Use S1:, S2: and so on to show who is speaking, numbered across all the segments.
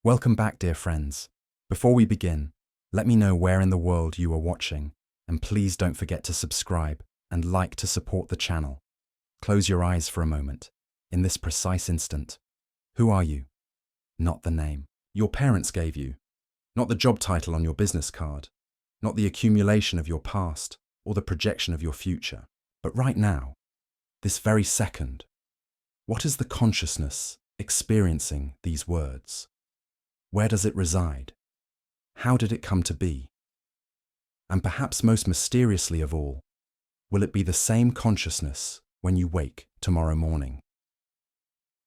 S1: Welcome back, dear friends. Before we begin, let me know where in the world you are watching, and please don't forget to subscribe and like to support the channel. Close your eyes for a moment. In this precise instant, who are you? Not the name your parents gave you, not the job title on your business card, not the accumulation of your past or the projection of your future, but right now, this very second. What is the consciousness experiencing these words? Where does it reside? How did it come to be? And perhaps most mysteriously of all, will it be the same consciousness when you wake tomorrow morning?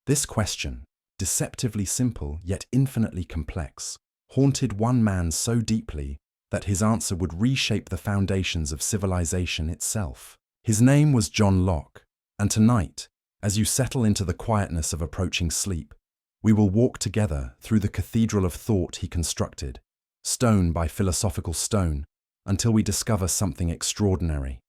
S1: This question, deceptively simple yet infinitely complex, haunted one man so deeply that his answer would reshape the foundations of civilization itself. His name was John Locke, and tonight, as you settle into the quietness of approaching sleep, we will walk together through the cathedral of thought he constructed, stone by philosophical stone, until we discover something extraordinary.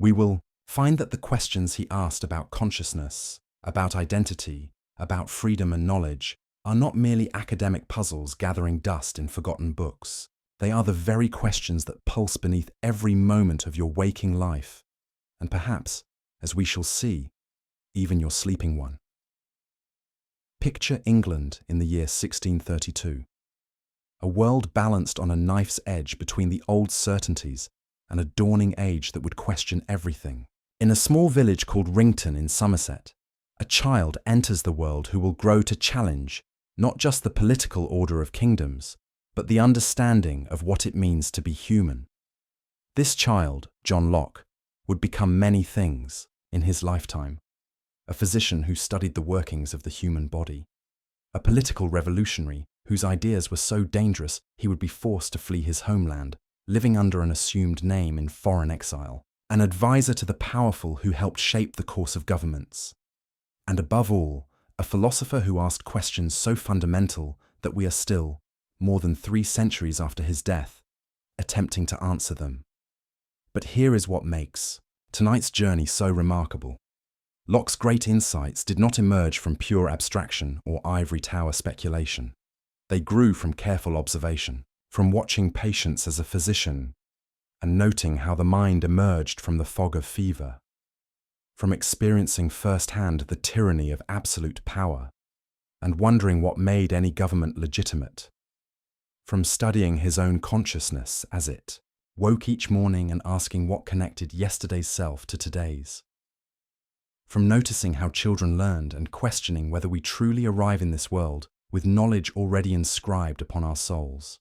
S1: We will find that the questions he asked about consciousness, about identity, about freedom and knowledge, are not merely academic puzzles gathering dust in forgotten books. They are the very questions that pulse beneath every moment of your waking life, and perhaps, as we shall see, even your sleeping one. Picture England in the year 1632. A world balanced on a knife's edge between the old certainties and a dawning age that would question everything. In a small village called Rington in Somerset, a child enters the world who will grow to challenge not just the political order of kingdoms, but the understanding of what it means to be human. This child, John Locke, would become many things in his lifetime. A physician who studied the workings of the human body, a political revolutionary whose ideas were so dangerous he would be forced to flee his homeland, living under an assumed name in foreign exile, an advisor to the powerful who helped shape the course of governments, and above all, a philosopher who asked questions so fundamental that we are still, more than 3 centuries after his death, attempting to answer them. But here is what makes tonight's journey so remarkable. Locke's great insights did not emerge from pure abstraction or ivory tower speculation. They grew from careful observation, from watching patients as a physician, and noting how the mind emerged from the fog of fever, from experiencing firsthand the tyranny of absolute power, and wondering what made any government legitimate, from studying his own consciousness as it woke each morning and asking what connected yesterday's self to today's, from noticing how children learned and questioning whether we truly arrive in this world with knowledge already inscribed upon our souls.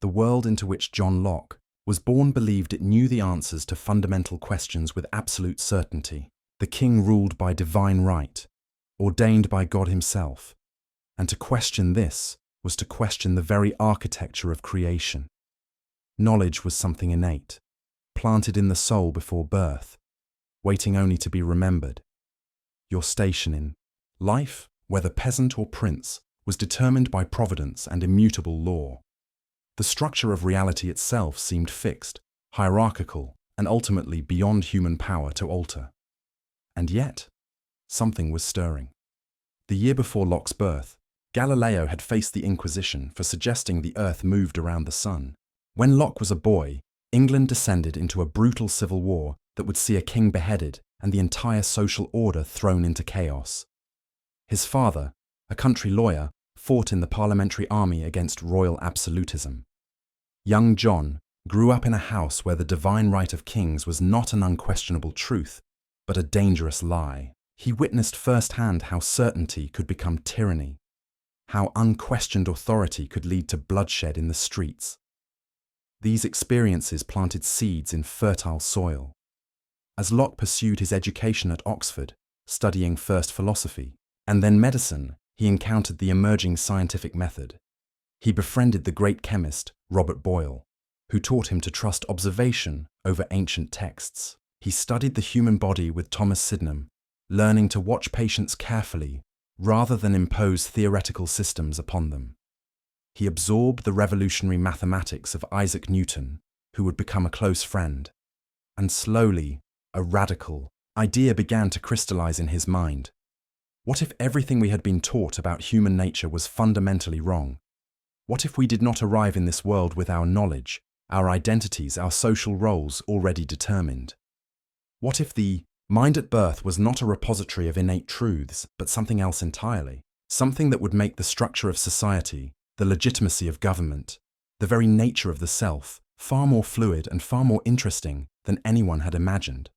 S1: The world into which John Locke was born believed it knew the answers to fundamental questions with absolute certainty. The king ruled by divine right, ordained by God himself, and to question this was to question the very architecture of creation. Knowledge was something innate, planted in the soul before birth, waiting only to be remembered. Your station in life, whether peasant or prince, was determined by providence and immutable law. The structure of reality itself seemed fixed, hierarchical, and ultimately beyond human power to alter. And yet, something was stirring. The year before Locke's birth, Galileo had faced the Inquisition for suggesting the Earth moved around the sun. When Locke was a boy, England descended into a brutal civil war that would see a king beheaded and the entire social order thrown into chaos. His father, a country lawyer, fought in the parliamentary army against royal absolutism. Young John grew up in a house where the divine right of kings was not an unquestionable truth, but a dangerous lie. He witnessed firsthand how certainty could become tyranny, how unquestioned authority could lead to bloodshed in the streets. These experiences planted seeds in fertile soil. As Locke pursued his education at Oxford, studying first philosophy and then medicine, he encountered the emerging scientific method. He befriended the great chemist Robert Boyle, who taught him to trust observation over ancient texts. He studied the human body with Thomas Sydenham, learning to watch patients carefully rather than impose theoretical systems upon them. He absorbed the revolutionary mathematics of Isaac Newton, who would become a close friend, and slowly, a radical idea began to crystallize in his mind. What if everything we had been taught about human nature was fundamentally wrong? What if we did not arrive in this world with our knowledge, our identities, our social roles already determined? What if the mind at birth was not a repository of innate truths, but something else entirely? Something that would make the structure of society, the legitimacy of government, the very nature of the self, far more fluid and far more interesting than anyone had imagined.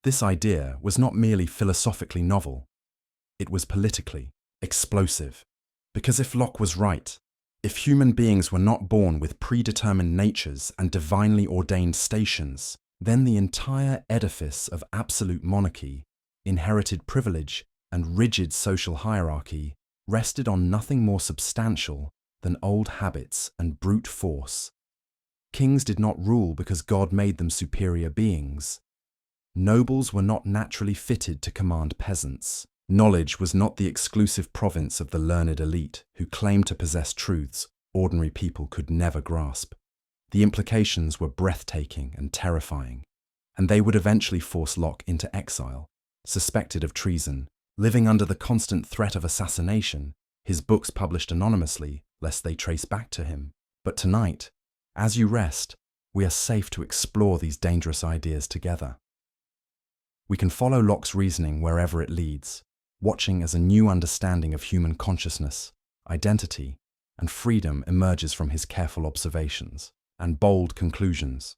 S1: This idea was not merely philosophically novel. It was politically explosive. Because if Locke was right, if human beings were not born with predetermined natures and divinely ordained stations, then the entire edifice of absolute monarchy, inherited privilege, and rigid social hierarchy rested on nothing more substantial than old habits and brute force. Kings did not rule because God made them superior beings. Nobles were not naturally fitted to command peasants. Knowledge was not the exclusive province of the learned elite who claimed to possess truths ordinary people could never grasp. The implications were breathtaking and terrifying, and they would eventually force Locke into exile. Suspected of treason, living under the constant threat of assassination, his books published anonymously lest they trace back to him. But tonight, as you rest, we are safe to explore these dangerous ideas together. We can follow Locke's reasoning wherever it leads, watching as a new understanding of human consciousness, identity, and freedom emerges from his careful observations and bold conclusions.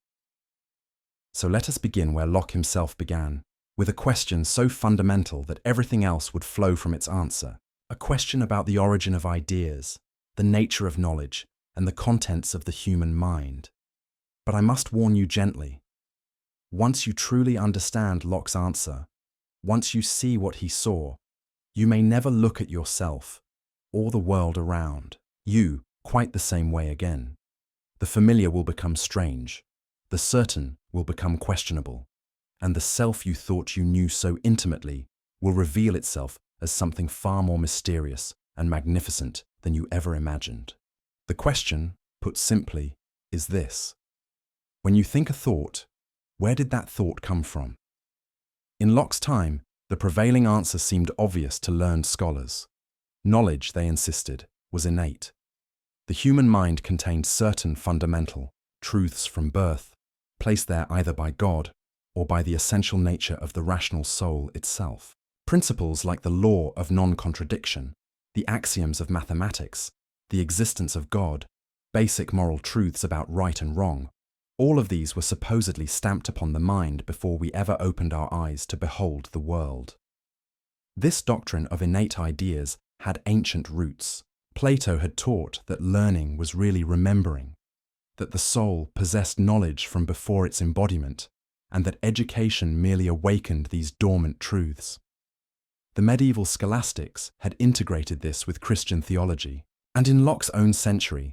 S1: So let us begin where Locke himself began, with a question so fundamental that everything else would flow from its answer, a question about the origin of ideas, the nature of knowledge, and the contents of the human mind. But I must warn you gently. Once you truly understand Locke's answer, once you see what he saw, you may never look at yourself or the world around you quite the same way again. The familiar will become strange, the certain will become questionable, and the self you thought you knew so intimately will reveal itself as something far more mysterious and magnificent than you ever imagined. The question, put simply, is this: when you think a thought, where did that thought come from? In Locke's time, the prevailing answer seemed obvious to learned scholars. Knowledge, they insisted, was innate. The human mind contained certain fundamental truths from birth, placed there either by God or by the essential nature of the rational soul itself. Principles like the law of non-contradiction, the axioms of mathematics, the existence of God, basic moral truths about right and wrong, all of these were supposedly stamped upon the mind before we ever opened our eyes to behold the world. This doctrine of innate ideas had ancient roots. Plato had taught that learning was really remembering, that the soul possessed knowledge from before its embodiment, and that education merely awakened these dormant truths. The medieval scholastics had integrated this with Christian theology, and in Locke's own century,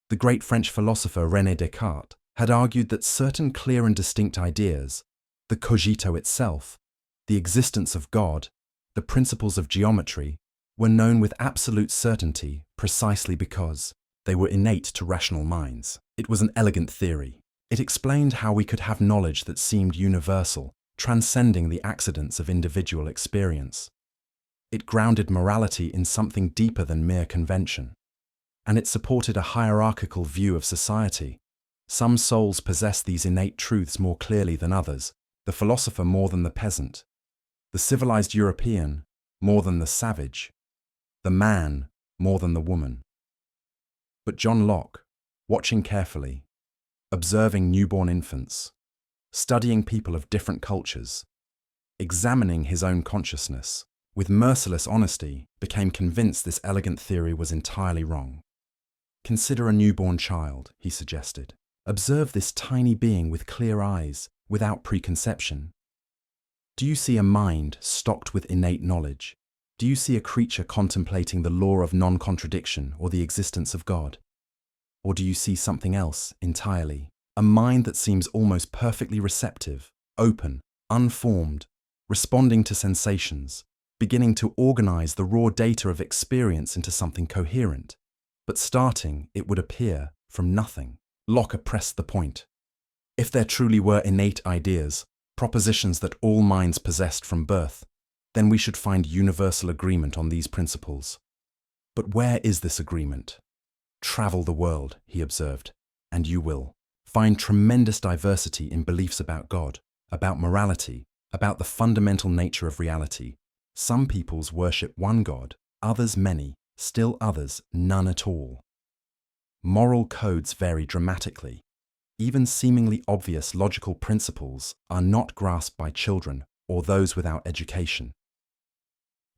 S1: the great French philosopher René Descartes had argued that certain clear and distinct ideas, the cogito itself, the existence of God, the principles of geometry, were known with absolute certainty precisely because they were innate to rational minds. It was an elegant theory. It explained how we could have knowledge that seemed universal, transcending the accidents of individual experience. It grounded morality in something deeper than mere convention, and it supported a hierarchical view of society. Some souls possess these innate truths more clearly than others, the philosopher more than the peasant, the civilized European more than the savage, the man more than the woman. But John Locke, watching carefully, observing newborn infants, studying people of different cultures, examining his own consciousness, with merciless honesty, became convinced this elegant theory was entirely wrong. Consider a newborn child, he suggested. Observe this tiny being with clear eyes, without preconception. Do you see a mind stocked with innate knowledge? Do you see a creature contemplating the law of non-contradiction or the existence of God? Or do you see something else entirely? A mind that seems almost perfectly receptive, open, unformed, responding to sensations, beginning to organize the raw data of experience into something coherent, but starting, it would appear, from nothing. Locke pressed the point. If there truly were innate ideas, propositions that all minds possessed from birth, then we should find universal agreement on these principles. But where is this agreement? Travel the world, he observed, and you will find tremendous diversity in beliefs about God, about morality, about the fundamental nature of reality. Some peoples worship one God, others many, still others none at all. Moral codes vary dramatically. Even seemingly obvious logical principles are not grasped by children or those without education.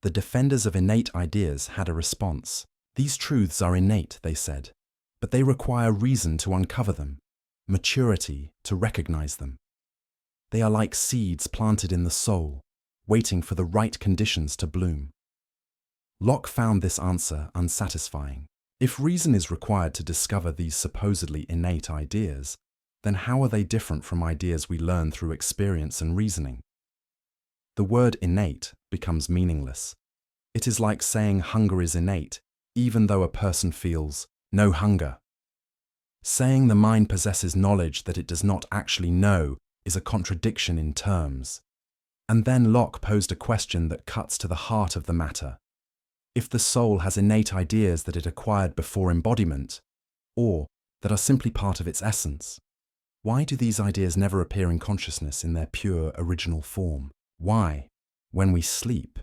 S1: The defenders of innate ideas had a response. These truths are innate, they said, but they require reason to uncover them, maturity to recognize them. They are like seeds planted in the soul, waiting for the right conditions to bloom. Locke found this answer unsatisfying. If reason is required to discover these supposedly innate ideas, then how are they different from ideas we learn through experience and reasoning? The word innate becomes meaningless. It is like saying hunger is innate, even though a person feels no hunger. Saying the mind possesses knowledge that it does not actually know is a contradiction in terms. And then Locke posed a question that cuts to the heart of the matter. If the soul has innate ideas that it acquired before embodiment, or that are simply part of its essence, why do these ideas never appear in consciousness in their pure original form? Why, when we sleep,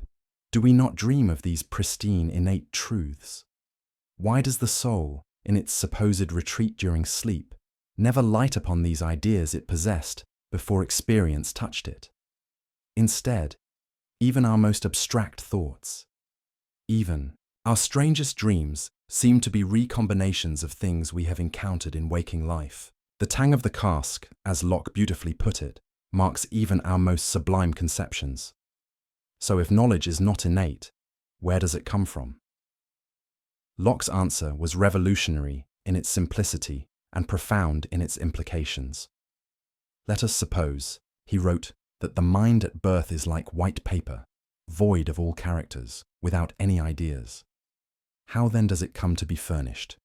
S1: do we not dream of these pristine innate truths? Why does the soul, in its supposed retreat during sleep, never light upon these ideas it possessed before experience touched it? Instead, even our most abstract thoughts, even our strangest dreams seem to be recombinations of things we have encountered in waking life. The tang of the cask, as Locke beautifully put it, marks even our most sublime conceptions. So if knowledge is not innate, where does it come from? Locke's answer was revolutionary in its simplicity and profound in its implications. Let us suppose, he wrote, that the mind at birth is like white paper, void of all characters, without any ideas. How then does it come to be furnished?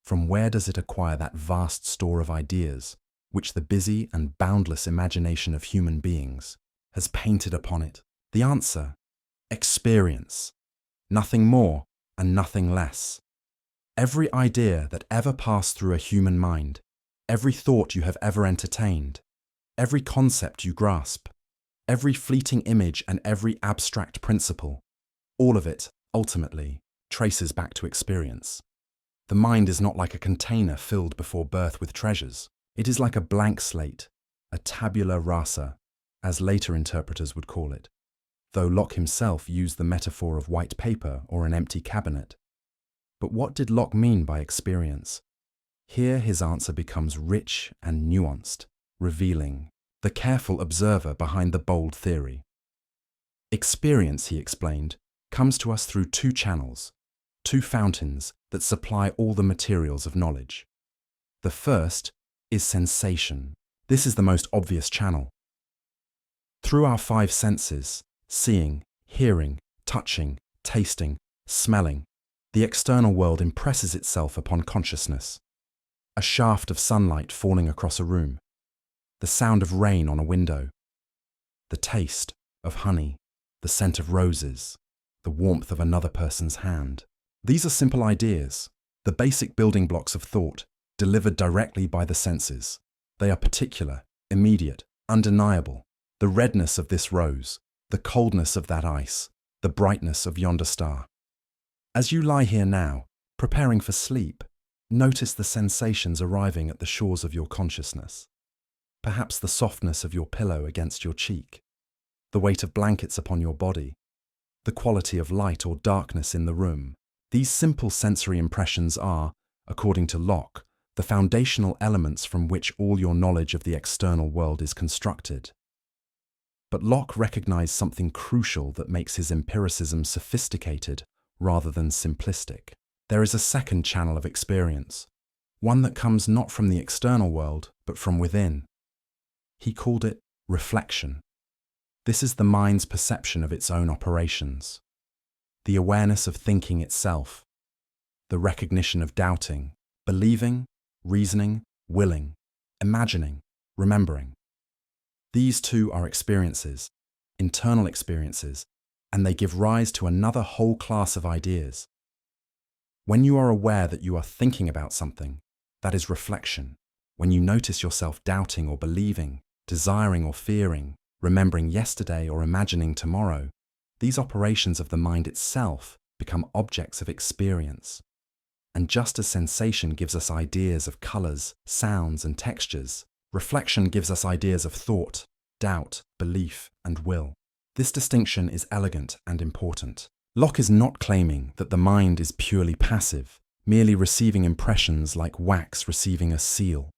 S1: From where does it acquire that vast store of ideas, which the busy and boundless imagination of human beings has painted upon it? The answer: experience. Nothing more and nothing less. Every idea that ever passed through a human mind, every thought you have ever entertained, every concept you grasp, every fleeting image and every abstract principle, all of it, ultimately, traces back to experience. The mind is not like a container filled before birth with treasures. It is like a blank slate, a tabula rasa, as later interpreters would call it, though Locke himself used the metaphor of white paper or an empty cabinet. But what did Locke mean by experience? Here his answer becomes rich and nuanced, revealing the careful observer behind the bold theory. Experience, he explained, comes to us through two channels, two fountains that supply all the materials of knowledge. The first is sensation. This is the most obvious channel. Through our five senses, seeing, hearing, touching, tasting, smelling, the external world impresses itself upon consciousness. A shaft of sunlight falling across a room, the sound of rain on a window, the taste of honey, the scent of roses, the warmth of another person's hand. These are simple ideas, the basic building blocks of thought, delivered directly by the senses. They are particular, immediate, undeniable. The redness of this rose, the coldness of that ice, the brightness of yonder star. As you lie here now, preparing for sleep, notice the sensations arriving at the shores of your consciousness. Perhaps the softness of your pillow against your cheek, the weight of blankets upon your body, the quality of light or darkness in the room. These simple sensory impressions are, according to Locke, the foundational elements from which all your knowledge of the external world is constructed. But Locke recognized something crucial that makes his empiricism sophisticated rather than simplistic. There is a second channel of experience, one that comes not from the external world, but from within. He called it reflection. This is the mind's perception of its own operations, the awareness of thinking itself, the recognition of doubting, believing, reasoning, willing, imagining, remembering. These too are experiences, internal experiences, and they give rise to another whole class of ideas. When you are aware that you are thinking about something, that is reflection. When you notice yourself doubting or believing, desiring or fearing, remembering yesterday or imagining tomorrow, these operations of the mind itself become objects of experience. And just as sensation gives us ideas of colors, sounds, and textures, reflection gives us ideas of thought, doubt, belief, and will. This distinction is elegant and important. Locke is not claiming that the mind is purely passive, merely receiving impressions like wax receiving a seal.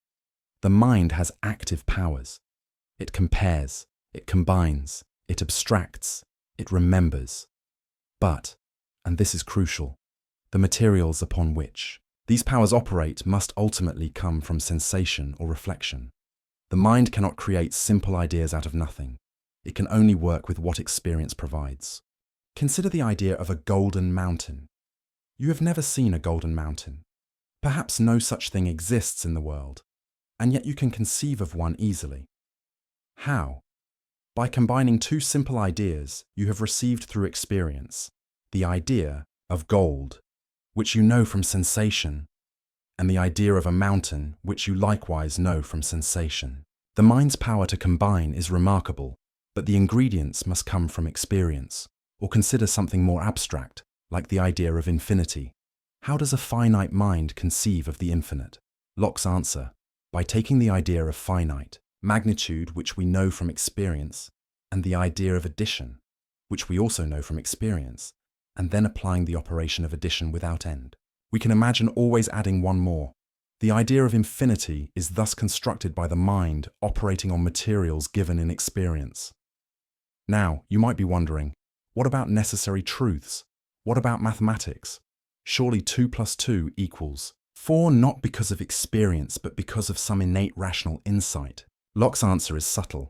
S1: The mind has active powers. It compares, it combines, it abstracts, it remembers. But, and this is crucial, the materials upon which these powers operate must ultimately come from sensation or reflection. The mind cannot create simple ideas out of nothing. It can only work with what experience provides. Consider the idea of a golden mountain. You have never seen a golden mountain. Perhaps no such thing exists in the world, and yet you can conceive of one easily. How? By combining two simple ideas you have received through experience, the idea of gold, which you know from sensation, and the idea of a mountain, which you likewise know from sensation. The mind's power to combine is remarkable, but the ingredients must come from experience. Or consider something more abstract, like the idea of infinity. How does a finite mind conceive of the infinite? Locke's answer: by taking the idea of finite, magnitude which we know from experience, and the idea of addition, which we also know from experience, and then applying the operation of addition without end. We can imagine always adding one more. The idea of infinity is thus constructed by the mind operating on materials given in experience. Now, you might be wondering, what about necessary truths? What about mathematics? Surely 2 + 2 = 4 not because of experience but because of some innate rational insight. Locke's answer is subtle.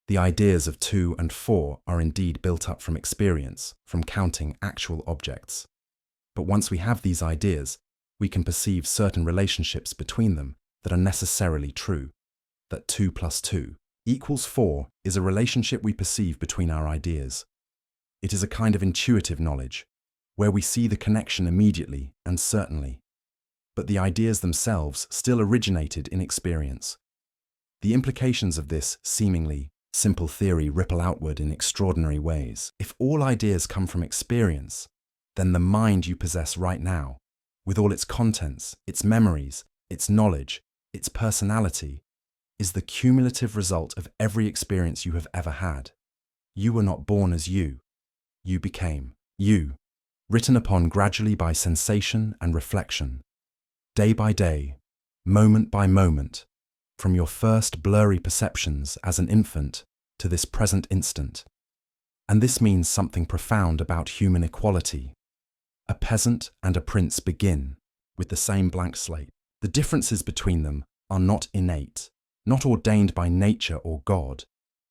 S1: The ideas of 2 and 4 are indeed built up from experience, from counting actual objects. But once we have these ideas, we can perceive certain relationships between them that are necessarily true. That 2 + 2 = 4 is a relationship we perceive between our ideas. It is a kind of intuitive knowledge, where we see the connection immediately and certainly. But the ideas themselves still originated in experience. The implications of this seemingly simple theory ripple outward in extraordinary ways. If all ideas come from experience, then the mind you possess right now, with all its contents, its memories, its knowledge, its personality, is the cumulative result of every experience you have ever had. You were not born as you. You became you, written upon gradually by sensation and reflection, day by day, moment by moment, from your first blurry perceptions as an infant to this present instant. And this means something profound about human equality. A peasant and a prince begin with the same blank slate. The differences between them are not innate, not ordained by nature or God,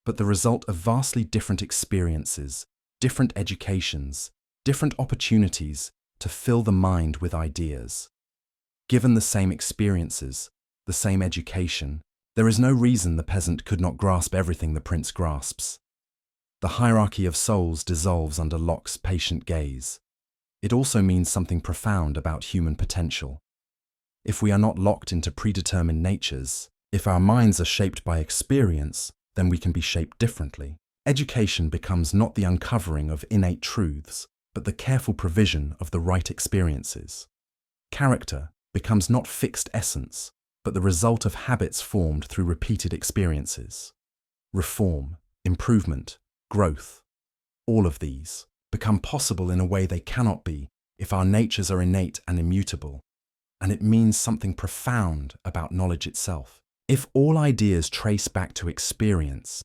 S1: but the result of vastly different experiences, different educations, different opportunities to fill the mind with ideas. Given the same experiences, the same education, there is no reason the peasant could not grasp everything the prince grasps. The hierarchy of souls dissolves under Locke's patient gaze. It also means something profound about human potential. If we are not locked into predetermined natures, if our minds are shaped by experience, then we can be shaped differently. Education becomes not the uncovering of innate truths, but the careful provision of the right experiences. Character becomes not fixed essence, but the result of habits formed through repeated experiences. Reform, improvement, growth, all of these become possible in a way they cannot be if our natures are innate and immutable, and it means something profound about knowledge itself. If all ideas trace back to experience,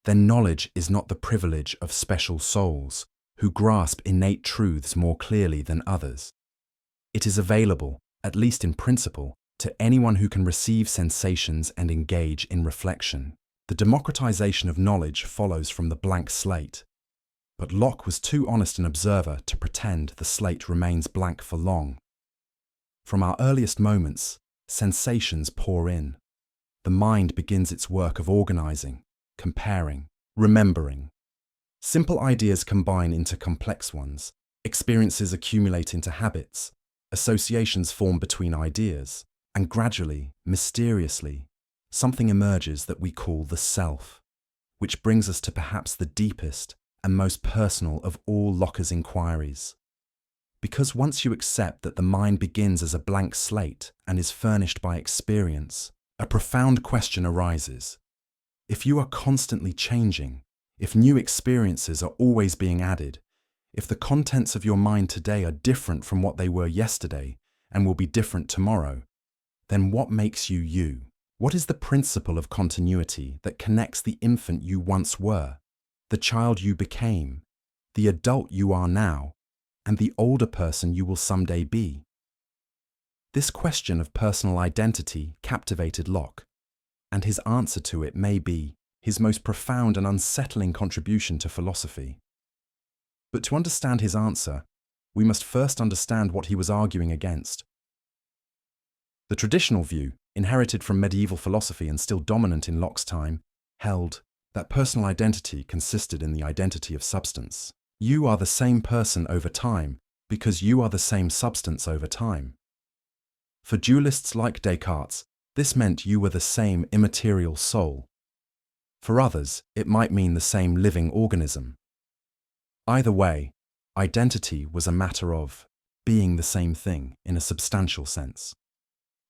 S1: then knowledge is not the privilege of special souls who grasp innate truths more clearly than others. It is available, at least in principle, to anyone who can receive sensations and engage in reflection. The democratization of knowledge follows from the blank slate. But Locke was too honest an observer to pretend the slate remains blank for long. From our earliest moments, sensations pour in. The mind begins its work of organizing, comparing, remembering. Simple ideas combine into complex ones, experiences accumulate into habits, associations form between ideas, and gradually, mysteriously, something emerges that we call the self, which brings us to perhaps the deepest and most personal of all Locke's inquiries. Because once you accept that the mind begins as a blank slate and is furnished by experience, a profound question arises. If you are constantly changing, if new experiences are always being added, if the contents of your mind today are different from what they were yesterday and will be different tomorrow, then what makes you you? What is the principle of continuity that connects the infant you once were, the child you became, the adult you are now, and the older person you will someday be? This question of personal identity captivated Locke, and his answer to it may be his most profound and unsettling contribution to philosophy. But to understand his answer, we must first understand what he was arguing against. The traditional view, inherited from medieval philosophy and still dominant in Locke's time, held that personal identity consisted in the identity of substance. You are the same person over time because you are the same substance over time. For dualists like Descartes, this meant you were the same immaterial soul. For others, it might mean the same living organism. Either way, identity was a matter of being the same thing in a substantial sense.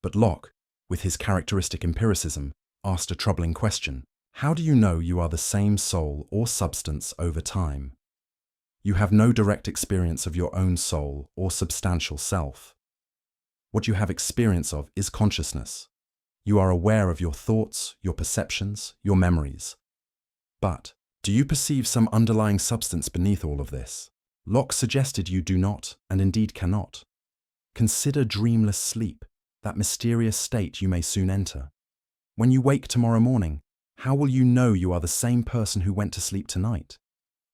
S1: But Locke, with his characteristic empiricism, asked a troubling question. How do you know you are the same soul or substance over time? You have no direct experience of your own soul or substantial self. What you have experience of is consciousness. You are aware of your thoughts, your perceptions, your memories. But do you perceive some underlying substance beneath all of this? Locke suggested you do not, and indeed cannot. Consider dreamless sleep, that mysterious state you may soon enter. When you wake tomorrow morning, how will you know you are the same person who went to sleep tonight?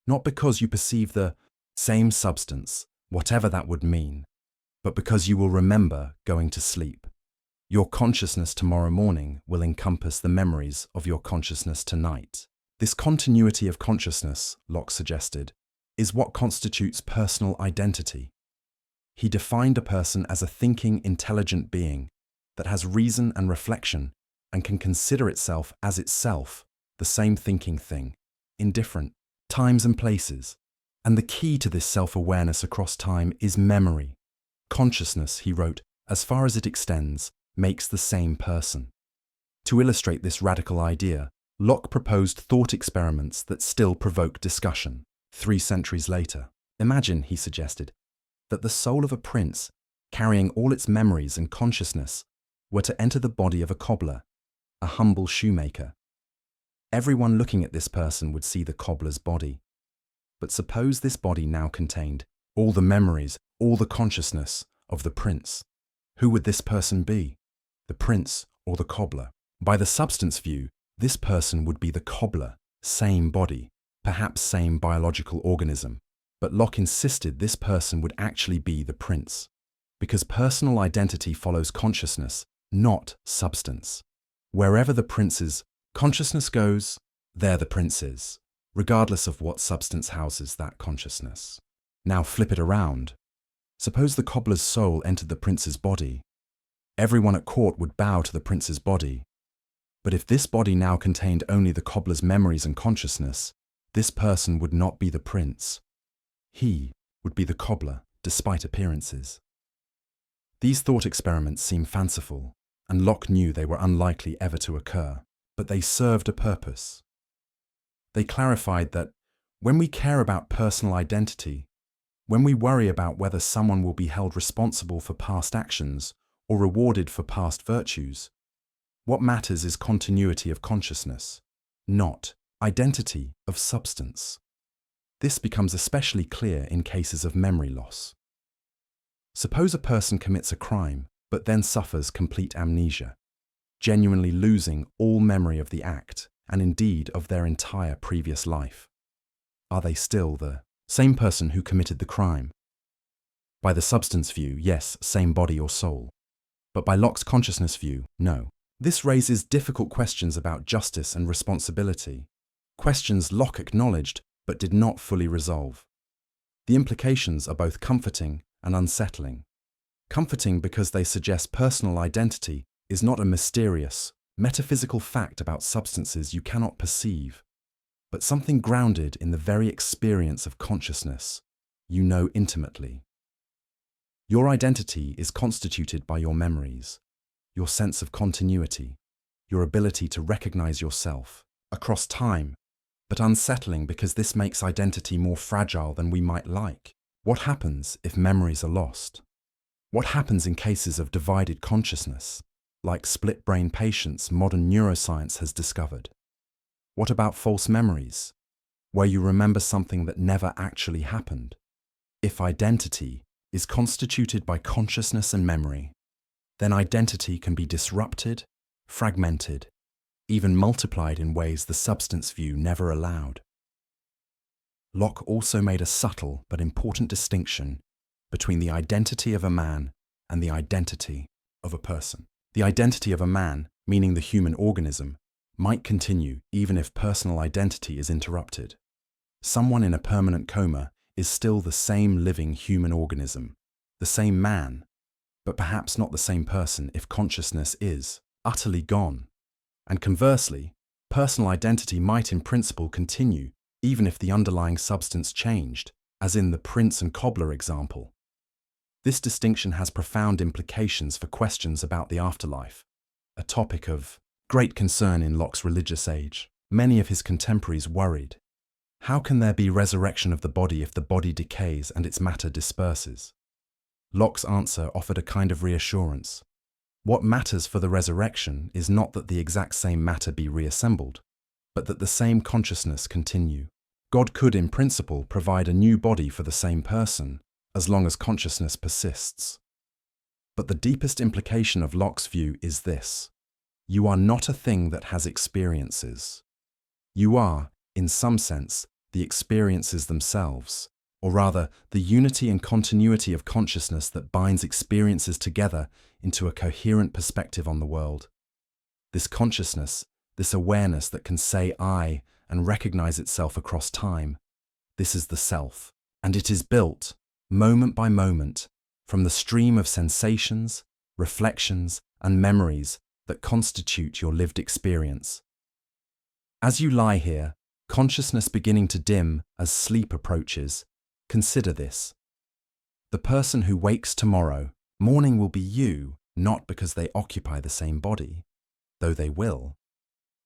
S1: Not because you perceive the same substance, whatever that would mean, but because you will remember going to sleep. Your consciousness tomorrow morning will encompass the memories of your consciousness tonight. This continuity of consciousness, Locke suggested, is what constitutes personal identity. He defined a person as a thinking, intelligent being that has reason and reflection and can consider itself as itself, the same thinking thing, in different times and places. And the key to this self-awareness across time is memory. Consciousness, he wrote, as far as it extends, makes the same person. To illustrate this radical idea, Locke proposed thought experiments that still provoke discussion 3 centuries later. Imagine, he suggested, that the soul of a prince, carrying all its memories and consciousness, were to enter the body of a cobbler, a humble shoemaker. Everyone looking at this person would see the cobbler's body. But suppose this body now contained all the memories, all the consciousness of the prince. Who would this person be? The prince or the cobbler? By the substance view, this person would be the cobbler, same body, perhaps same biological organism. But Locke insisted this person would actually be the prince, because personal identity follows consciousness, not substance. Wherever the prince's consciousness goes, there the prince is, regardless of what substance houses that consciousness. Now flip it around. Suppose the cobbler's soul entered the prince's body. Everyone at court would bow to the prince's body. But if this body now contained only the cobbler's memories and consciousness, this person would not be the prince. He would be the cobbler, despite appearances. These thought experiments seem fanciful, and Locke knew they were unlikely ever to occur, but they served a purpose. They clarified that when we care about personal identity, when we worry about whether someone will be held responsible for past actions or rewarded for past virtues, what matters is continuity of consciousness, not identity of substance. This becomes especially clear in cases of memory loss. Suppose a person commits a crime, but then suffers complete amnesia, genuinely losing all memory of the act and indeed of their entire previous life. Are they still the same person who committed the crime? By the substance view, yes, same body or soul. But by Locke's consciousness view, no. This raises difficult questions about justice and responsibility, questions Locke acknowledged but did not fully resolve. The implications are both comforting and unsettling. Comforting because they suggest personal identity is not a mysterious, metaphysical fact about substances you cannot perceive, but something grounded in the very experience of consciousness you know intimately. Your identity is constituted by your memories, your sense of continuity, your ability to recognize yourself across time, but unsettling because this makes identity more fragile than we might like. What happens if memories are lost? What happens in cases of divided consciousness, like split-brain patients modern neuroscience has discovered? What about false memories, where you remember something that never actually happened? If identity is constituted by consciousness and memory, then identity can be disrupted, fragmented, even multiplied in ways the substance view never allowed. Locke also made a subtle but important distinction between the identity of a man and the identity of a person. The identity of a man, meaning the human organism, might continue even if personal identity is interrupted. Someone in a permanent coma is still the same living human organism, the same man, but perhaps not the same person if consciousness is utterly gone. And conversely, personal identity might in principle continue even if the underlying substance changed, as in the prince and cobbler example. This distinction has profound implications for questions about the afterlife, a topic of great concern in Locke's religious age. Many of his contemporaries worried, how can there be resurrection of the body if the body decays and its matter disperses? Locke's answer offered a kind of reassurance. What matters for the resurrection is not that the exact same matter be reassembled, but that the same consciousness continue. God could, in principle, provide a new body for the same person, as long as consciousness persists. But the deepest implication of Locke's view is this: you are not a thing that has experiences. You are, in some sense, the experiences themselves, or rather, the unity and continuity of consciousness that binds experiences together into a coherent perspective on the world. This consciousness, this awareness that can say I and recognize itself across time, this is the self, and it is built, moment by moment, from the stream of sensations, reflections, and memories that constitute your lived experience. As you lie here, consciousness beginning to dim as sleep approaches, consider this. The person who wakes tomorrow, morning will be you, not because they occupy the same body, though they will,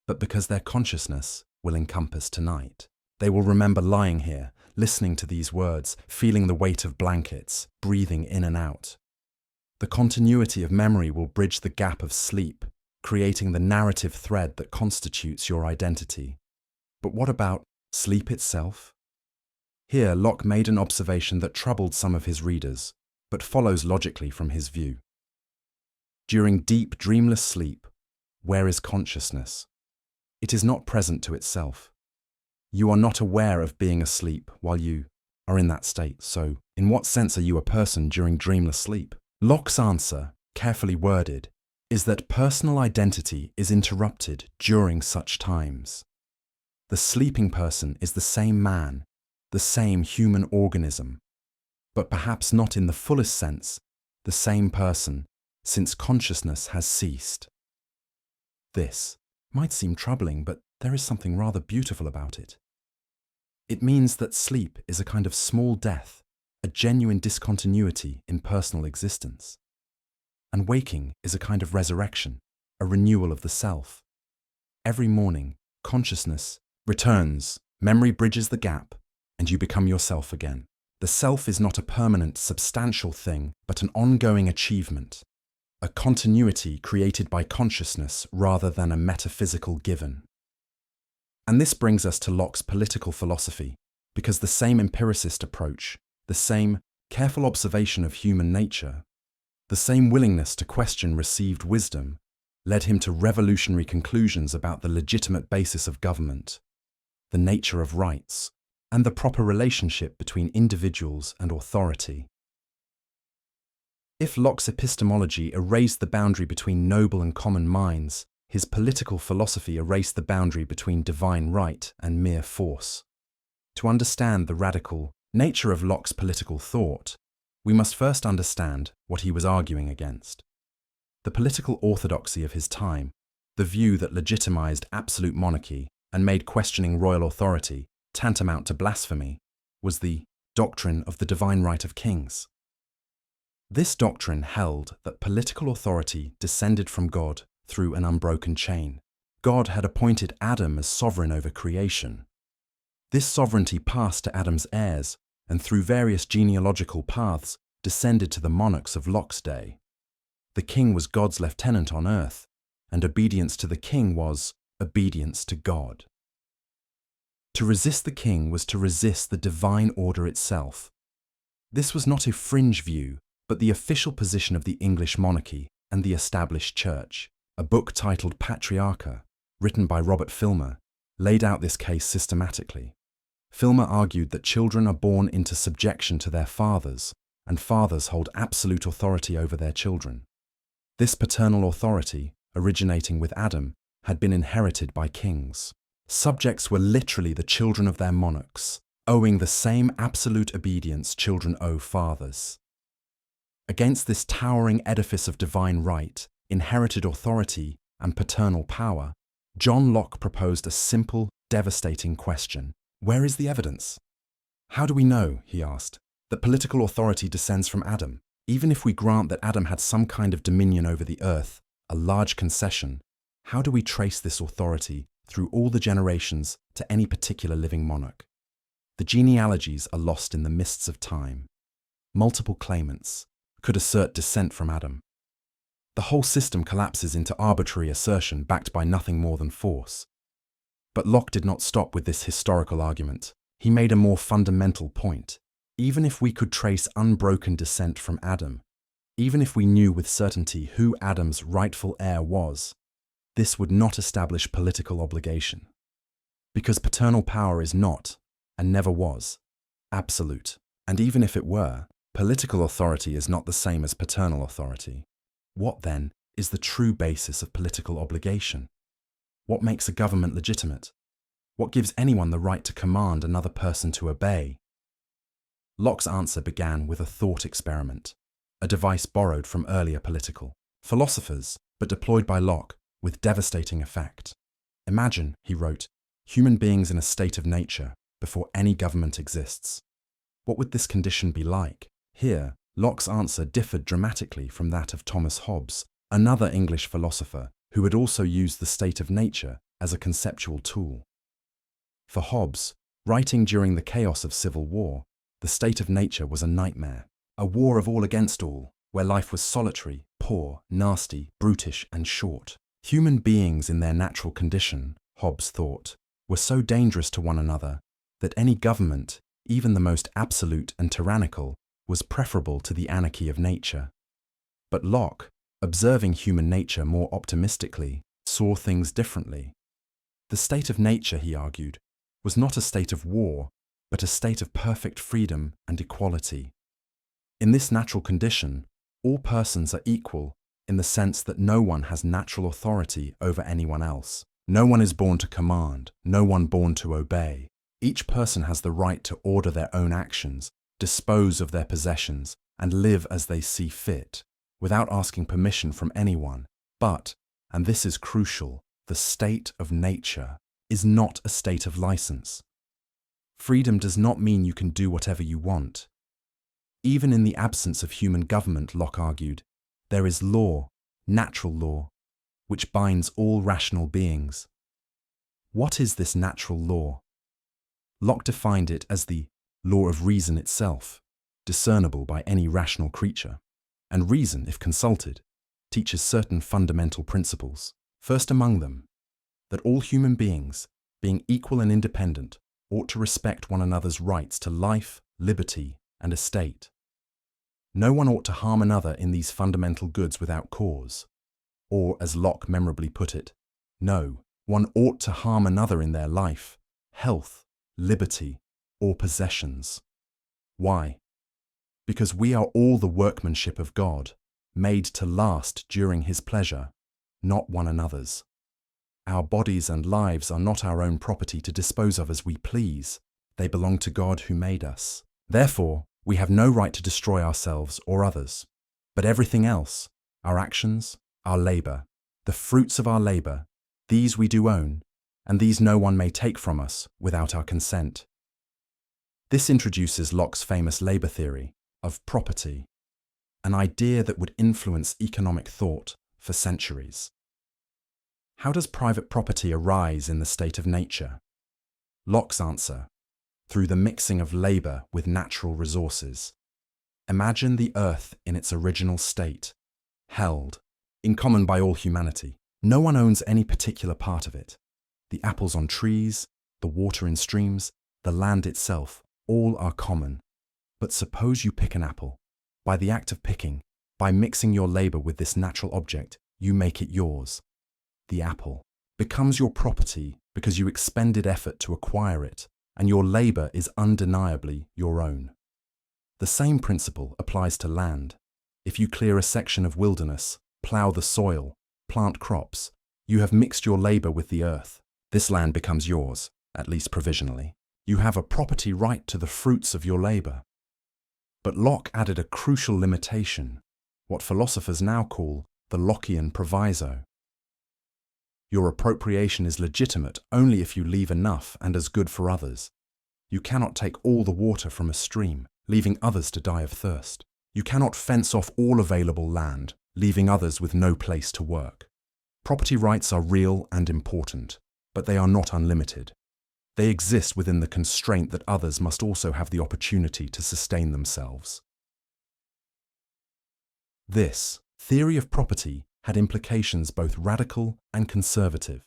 S1: but because their consciousness will encompass tonight. They will remember lying here, listening to these words, feeling the weight of blankets, breathing in and out. The continuity of memory will bridge the gap of sleep, creating the narrative thread that constitutes your identity. But what about sleep itself? Here, Locke made an observation that troubled some of his readers, but follows logically from his view. During deep, dreamless sleep, where is consciousness? It is not present to itself. You are not aware of being asleep while you are in that state, so in what sense are you a person during dreamless sleep? Locke's answer, carefully worded, is that personal identity is interrupted during such times. The sleeping person is the same man, the same human organism, but perhaps not in the fullest sense, the same person, since consciousness has ceased. This might seem troubling, but there is something rather beautiful about it. It means that sleep is a kind of small death, a genuine discontinuity in personal existence. And waking is a kind of resurrection, a renewal of the self. Every morning, consciousness returns, memory bridges the gap, and you become yourself again. The self is not a permanent, substantial thing, but an ongoing achievement, a continuity created by consciousness rather than a metaphysical given. And this brings us to Locke's political philosophy, because the same empiricist approach, the same careful observation of human nature, the same willingness to question received wisdom, led him to revolutionary conclusions about the legitimate basis of government, the nature of rights, and the proper relationship between individuals and authority. If Locke's epistemology erased the boundary between noble and common minds, his political philosophy erased the boundary between divine right and mere force. To understand the radical nature of Locke's political thought, we must first understand what he was arguing against. The political orthodoxy of his time, the view that legitimized absolute monarchy and made questioning royal authority tantamount to blasphemy, was the doctrine of the divine right of kings. This doctrine held that political authority descended from God through an unbroken chain. God had appointed Adam as sovereign over creation. This sovereignty passed to Adam's heirs and through various genealogical paths descended to the monarchs of Locke's day. The king was God's lieutenant on earth, and obedience to the king was obedience to God. To resist the king was to resist the divine order itself. This was not a fringe view, but the official position of the English monarchy and the established church. A book titled Patriarcha, written by Robert Filmer, laid out this case systematically. Filmer argued that children are born into subjection to their fathers, and fathers hold absolute authority over their children. This paternal authority, originating with Adam, had been inherited by kings. Subjects were literally the children of their monarchs, owing the same absolute obedience children owe fathers. Against this towering edifice of divine right, inherited authority, and paternal power, John Locke proposed a simple, devastating question. Where is the evidence? How do we know, he asked, that political authority descends from Adam? Even if we grant that Adam had some kind of dominion over the earth, a large concession, how do we trace this authority through all the generations to any particular living monarch? The genealogies are lost in the mists of time. Multiple claimants could assert descent from Adam. The whole system collapses into arbitrary assertion backed by nothing more than force. But Locke did not stop with this historical argument. He made a more fundamental point. Even if we could trace unbroken descent from Adam, even if we knew with certainty who Adam's rightful heir was, this would not establish political obligation. Because paternal power is not, and never was, absolute. And even if it were, political authority is not the same as paternal authority. What, then, is the true basis of political obligation? What makes a government legitimate? What gives anyone the right to command another person to obey? Locke's answer began with a thought experiment, a device borrowed from earlier political philosophers, but deployed by Locke with devastating effect. Imagine, he wrote, human beings in a state of nature before any government exists. What would this condition be like? Here, Locke's answer differed dramatically from that of Thomas Hobbes, another English philosopher who had also used the state of nature as a conceptual tool. For Hobbes, writing during the chaos of civil war, the state of nature was a nightmare, a war of all against all, where life was solitary, poor, nasty, brutish, and short. Human beings in their natural condition, Hobbes thought, were so dangerous to one another that any government, even the most absolute and tyrannical, was preferable to the anarchy of nature. But Locke, observing human nature more optimistically, saw things differently. The state of nature, he argued, was not a state of war, but a state of perfect freedom and equality. In this natural condition, all persons are equal in the sense that no one has natural authority over anyone else. No one is born to command, no one born to obey. Each person has the right to order their own actions, dispose of their possessions, and live as they see fit, without asking permission from anyone. But, and this is crucial, the state of nature is not a state of license. Freedom does not mean you can do whatever you want. Even in the absence of human government, Locke argued, there is law, natural law, which binds all rational beings. What is this natural law? Locke defined it as the law of reason itself, discernible by any rational creature. And reason, if consulted, teaches certain fundamental principles. First among them, that all human beings, being equal and independent, ought to respect one another's rights to life, liberty, and estate. No one ought to harm another in these fundamental goods without cause. Or, as Locke memorably put it, no, one ought to harm another in their life, health, liberty, or possessions. Why? Because we are all the workmanship of God, made to last during His pleasure, not one another's. Our bodies and lives are not our own property to dispose of as we please, They belong to God who made us. Therefore, we have no right to destroy ourselves or others. But everything else, our actions, our labor, the fruits of our labor, these we do own, and these no one may take from us without our consent. This introduces Locke's famous labor theory of property, an idea that would influence economic thought for centuries. How does private property arise in the state of nature? Locke's answer: through the mixing of labor with natural resources. Imagine the earth in its original state, held, in common by all humanity. No one owns any particular part of it. The apples on trees, the water in streams, the land itself, all are common. But suppose you pick an apple. By the act of picking, by mixing your labor with this natural object, you make it yours. The apple becomes your property because you expended effort to acquire it, and your labor is undeniably your own. The same principle applies to land. If you clear a section of wilderness, plow the soil, plant crops, you have mixed your labor with the earth. This land becomes yours, at least provisionally. You have a property right to the fruits of your labor. But Locke added a crucial limitation, what philosophers now call the Lockean proviso. Your appropriation is legitimate only if you leave enough and as good for others. You cannot take all the water from a stream, leaving others to die of thirst. You cannot fence off all available land, leaving others with no place to work. Property rights are real and important, but they are not unlimited. They exist within the constraint that others must also have the opportunity to sustain themselves. This theory of property had implications both radical and conservative.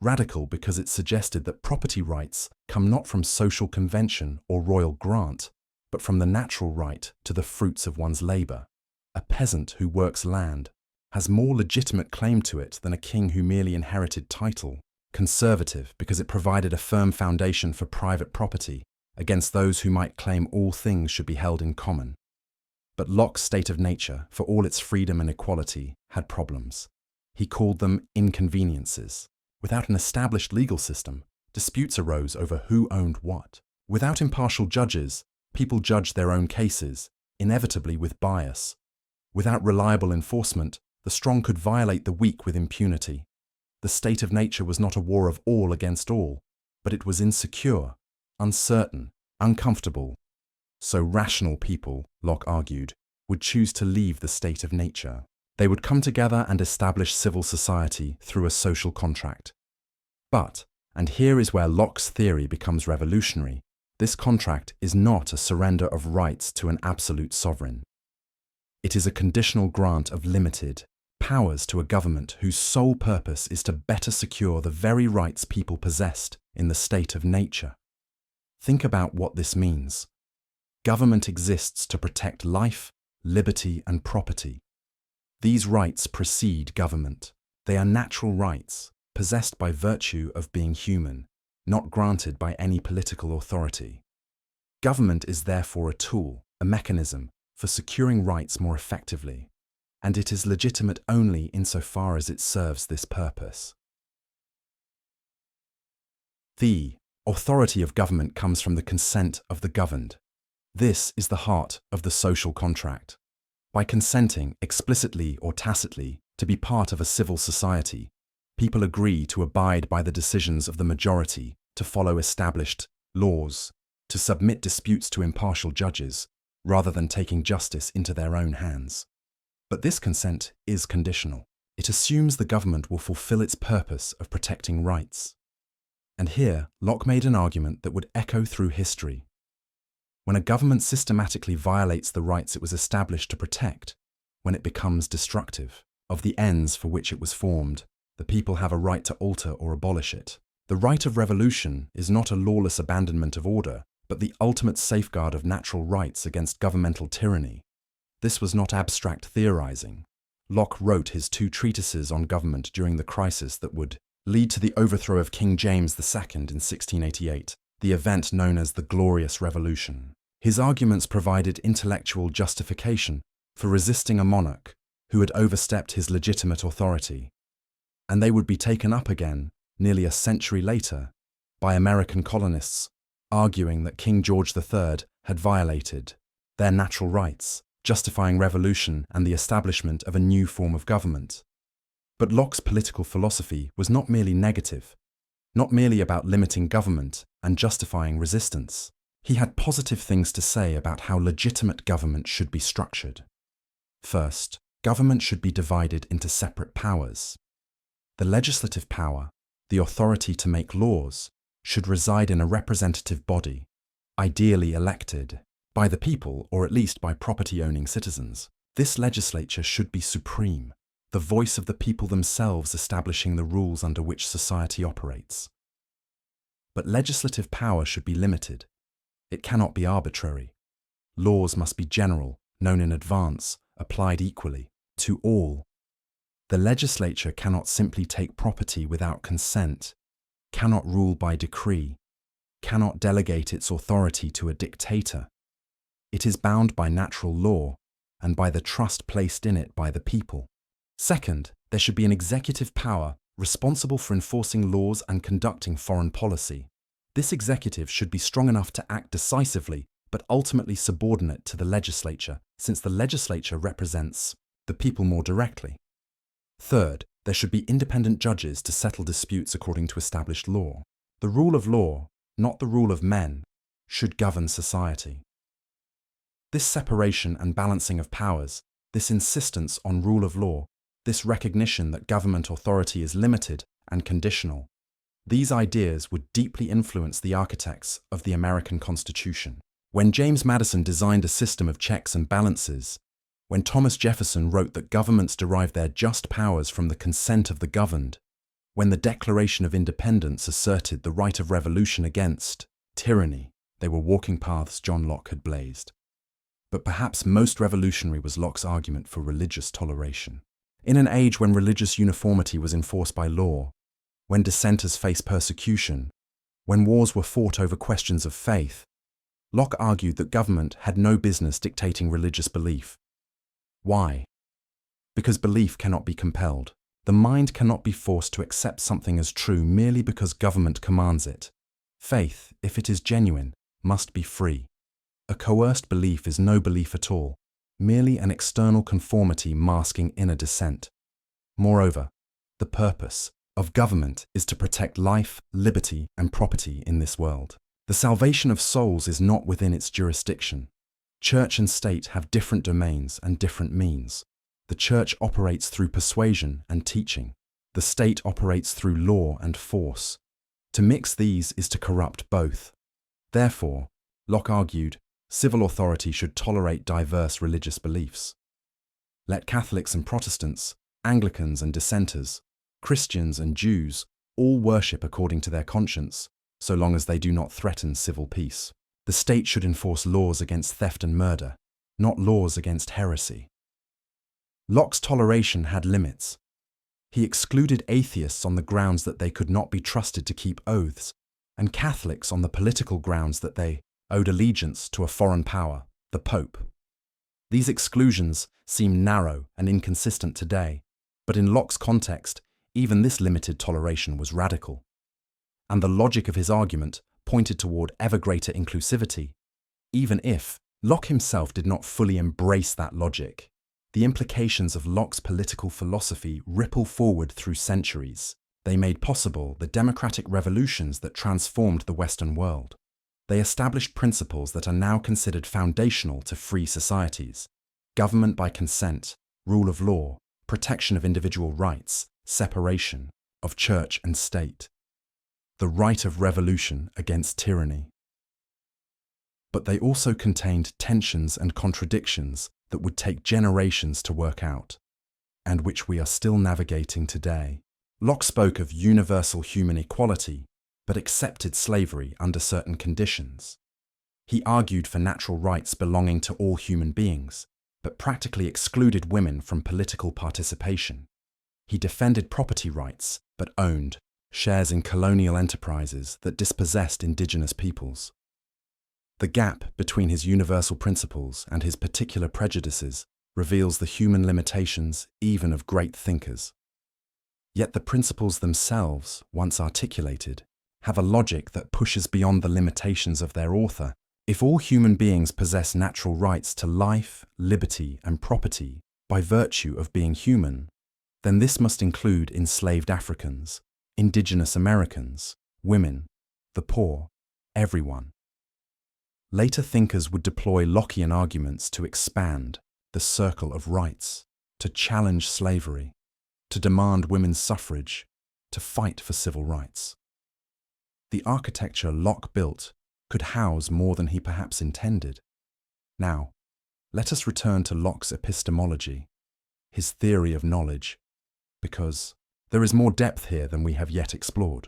S1: Radical because it suggested that property rights come not from social convention or royal grant, but from the natural right to the fruits of one's labor. A peasant who works land has more legitimate claim to it than a king who merely inherited title. Conservative because it provided a firm foundation for private property against those who might claim all things should be held in common. But Locke's state of nature, for all its freedom and equality, had problems. He called them inconveniences. Without an established legal system, disputes arose over who owned what. Without impartial judges, people judged their own cases, inevitably with bias. Without reliable enforcement, the strong could violate the weak with impunity. The state of nature was not a war of all against all, but it was insecure, uncertain, uncomfortable. So rational people, Locke argued, would choose to leave the state of nature. They would come together and establish civil society through a social contract. But, and here is where Locke's theory becomes revolutionary, this contract is not a surrender of rights to an absolute sovereign. It is a conditional grant of limited powers to a government whose sole purpose is to better secure the very rights people possessed in the state of nature. Think about what this means. Government exists to protect life, liberty, and property. These rights precede government. They are natural rights, possessed by virtue of being human, not granted by any political authority. Government is therefore a tool, a mechanism, for securing rights more effectively, and it is legitimate only insofar as it serves this purpose. The authority of government comes from the consent of the governed. This is the heart of the social contract. By consenting, explicitly or tacitly, to be part of a civil society, people agree to abide by the decisions of the majority, to follow established laws, to submit disputes to impartial judges, rather than taking justice into their own hands. But this consent is conditional. It assumes the government will fulfill its purpose of protecting rights. And here, Locke made an argument that would echo through history. When a government systematically violates the rights it was established to protect, when it becomes destructive of the ends for which it was formed, the people have a right to alter or abolish it. The right of revolution is not a lawless abandonment of order, but the ultimate safeguard of natural rights against governmental tyranny. This was not abstract theorizing. Locke wrote his 2 treatises on government during the crisis that would lead to the overthrow of King James II in 1688, the event known as the Glorious Revolution. His arguments provided intellectual justification for resisting a monarch who had overstepped his legitimate authority, and they would be taken up again, nearly a century later, by American colonists arguing that King George III had violated their natural rights, justifying revolution and the establishment of a new form of government. But Locke's political philosophy was not merely negative, not merely about limiting government and justifying resistance. He had positive things to say about how legitimate government should be structured. First, government should be divided into separate powers. The legislative power, the authority to make laws, should reside in a representative body, ideally elected by the people or at least by property-owning citizens. This legislature should be supreme, the voice of the people themselves establishing the rules under which society operates. But legislative power should be limited. It cannot be arbitrary. Laws must be general, known in advance, applied equally, to all. The legislature cannot simply take property without consent, cannot rule by decree, cannot delegate its authority to a dictator. It is bound by natural law and by the trust placed in it by the people. Second, there should be an executive power responsible for enforcing laws and conducting foreign policy. This executive should be strong enough to act decisively, but ultimately subordinate to the legislature, since the legislature represents the people more directly. Third, there should be independent judges to settle disputes according to established law. The rule of law, not the rule of men, should govern society. This separation and balancing of powers, this insistence on rule of law, this recognition that government authority is limited and conditional, these ideas would deeply influence the architects of the American Constitution. When James Madison designed a system of checks and balances, when Thomas Jefferson wrote that governments derive their just powers from the consent of the governed, when the Declaration of Independence asserted the right of revolution against tyranny, they were walking paths John Locke had blazed. But perhaps most revolutionary was Locke's argument for religious toleration. In an age when religious uniformity was enforced by law, when dissenters faced persecution, when wars were fought over questions of faith, Locke argued that government had no business dictating religious belief. Why? Because belief cannot be compelled. The mind cannot be forced to accept something as true merely because government commands it. Faith, if it is genuine, must be free. A coerced belief is no belief at all, merely an external conformity masking inner dissent. Moreover, the purpose of government is to protect life, liberty, and property in this world. The salvation of souls is not within its jurisdiction. Church and state have different domains and different means. The church operates through persuasion and teaching. The state operates through law and force. To mix these is to corrupt both. Therefore, Locke argued, civil authority should tolerate diverse religious beliefs. Let Catholics and Protestants, Anglicans and dissenters, Christians and Jews all worship according to their conscience, so long as they do not threaten civil peace. The state should enforce laws against theft and murder, not laws against heresy. Locke's toleration had limits. He excluded atheists on the grounds that they could not be trusted to keep oaths, and Catholics on the political grounds that they owed allegiance to a foreign power, the Pope. These exclusions seem narrow and inconsistent today, but in Locke's context, even this limited toleration was radical. And the logic of his argument pointed toward ever greater inclusivity, even if Locke himself did not fully embrace that logic. The implications of Locke's political philosophy ripple forward through centuries. They made possible the democratic revolutions that transformed the Western world. They established principles that are now considered foundational to free societies: government by consent, rule of law, protection of individual rights, separation of church and state, the right of revolution against tyranny. But they also contained tensions and contradictions that would take generations to work out, and which we are still navigating today. Locke spoke of universal human equality, but accepted slavery under certain conditions. He argued for natural rights belonging to all human beings, but practically excluded women from political participation. He defended property rights, but owned shares in colonial enterprises that dispossessed indigenous peoples. The gap between his universal principles and his particular prejudices reveals the human limitations even of great thinkers. Yet the principles themselves, once articulated, have a logic that pushes beyond the limitations of their author. If all human beings possess natural rights to life, liberty, and property by virtue of being human, then this must include enslaved Africans, indigenous Americans, women, the poor, everyone. Later thinkers would deploy Lockean arguments to expand the circle of rights, to challenge slavery, to demand women's suffrage, to fight for civil rights. The architecture Locke built could house more than he perhaps intended. Now, let us return to Locke's epistemology, his theory of knowledge, because there is more depth here than we have yet explored.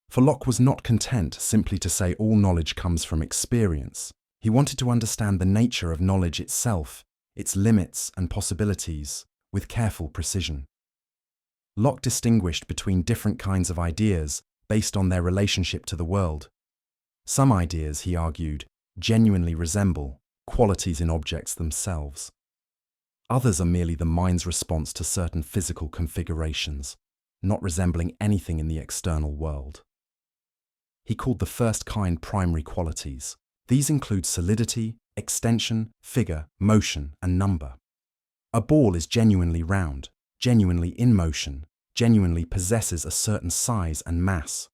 S1: For Locke was not content simply to say all knowledge comes from experience. He wanted to understand the nature of knowledge itself, its limits and possibilities, with careful precision. Locke distinguished between different kinds of ideas based on their relationship to the world. Some ideas, he argued, genuinely resemble qualities in objects themselves. Others are merely the mind's response to certain physical configurations, not resembling anything in the external world. He called the first kind primary qualities. These include solidity, extension, figure, motion, and number. A ball is genuinely round, genuinely in motion, genuinely possesses a certain size and mass.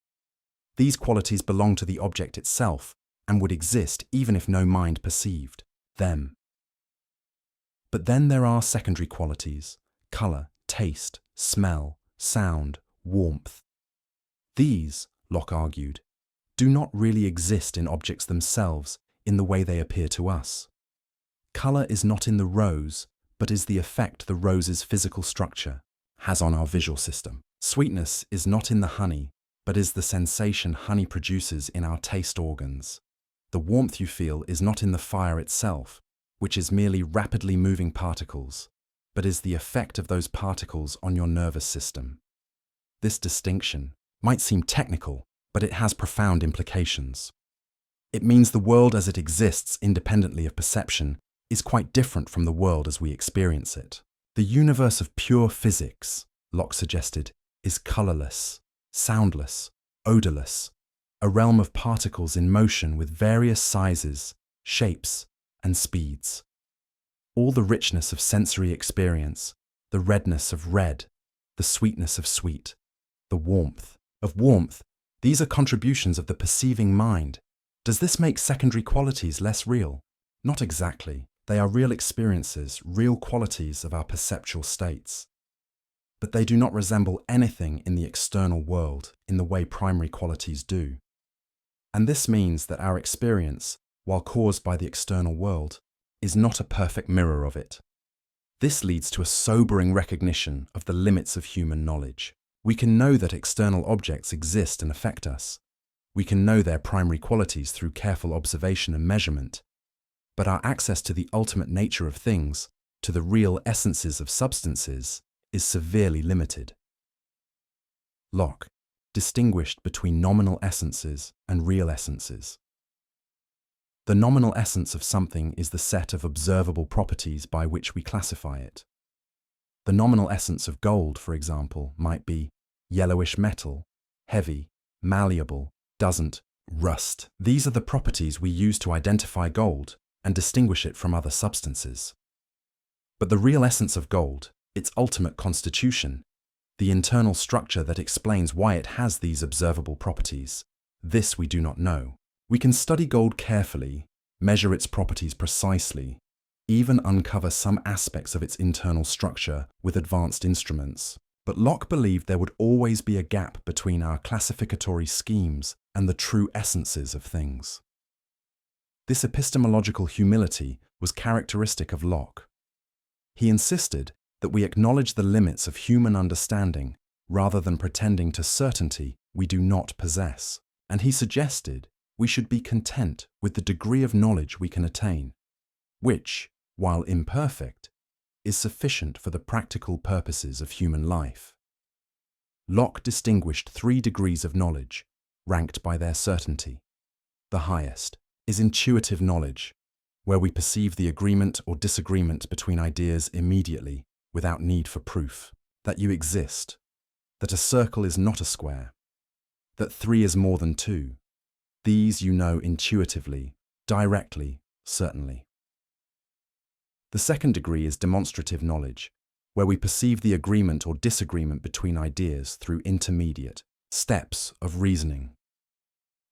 S1: These qualities belong to the object itself and would exist even if no mind perceived them. But then there are secondary qualities: color, taste, smell, sound, warmth. These, Locke argued, do not really exist in objects themselves in the way they appear to us. Color is not in the rose, but is the effect the rose's physical structure has on our visual system. Sweetness is not in the honey, but is the sensation honey produces in our taste organs. The warmth you feel is not in the fire itself, which is merely rapidly moving particles, but is the effect of those particles on your nervous system. This distinction might seem technical, but it has profound implications. It means the world as it exists independently of perception is quite different from the world as we experience it. The universe of pure physics, Locke suggested, is colorless, soundless, odorless, a realm of particles in motion with various sizes, shapes, and speeds. All the richness of sensory experience, the redness of red, the sweetness of sweet, the warmth of warmth, these are contributions of the perceiving mind. Does this make secondary qualities less real? Not exactly. They are real experiences, real qualities of our perceptual states. But they do not resemble anything in the external world in the way primary qualities do. And this means that our experience, while caused by the external world, is not a perfect mirror of it. This leads to a sobering recognition of the limits of human knowledge. We can know that external objects exist and affect us. We can know their primary qualities through careful observation and measurement. But our access to the ultimate nature of things, to the real essences of substances, is severely limited. Locke distinguished between nominal essences and real essences. The nominal essence of something is the set of observable properties by which we classify it. The nominal essence of gold, for example, might be yellowish metal, heavy, malleable, doesn't rust. These are the properties we use to identify gold and distinguish it from other substances. But the real essence of gold, its ultimate constitution, the internal structure that explains why it has these observable properties, this we do not know. We can study gold carefully, measure its properties precisely, even uncover some aspects of its internal structure with advanced instruments. But Locke believed there would always be a gap between our classificatory schemes and the true essences of things. This epistemological humility was characteristic of Locke. He insisted that we acknowledge the limits of human understanding rather than pretending to certainty we do not possess, and he suggested we should be content with the degree of knowledge we can attain, which, while imperfect, is sufficient for the practical purposes of human life. Locke distinguished 3 degrees of knowledge, ranked by their certainty. The highest is intuitive knowledge, where we perceive the agreement or disagreement between ideas immediately, without need for proof, that you exist, that a circle is not a square, that 3 is more than 2. These you know intuitively, directly, certainly. The second degree is demonstrative knowledge, where we perceive the agreement or disagreement between ideas through intermediate steps of reasoning.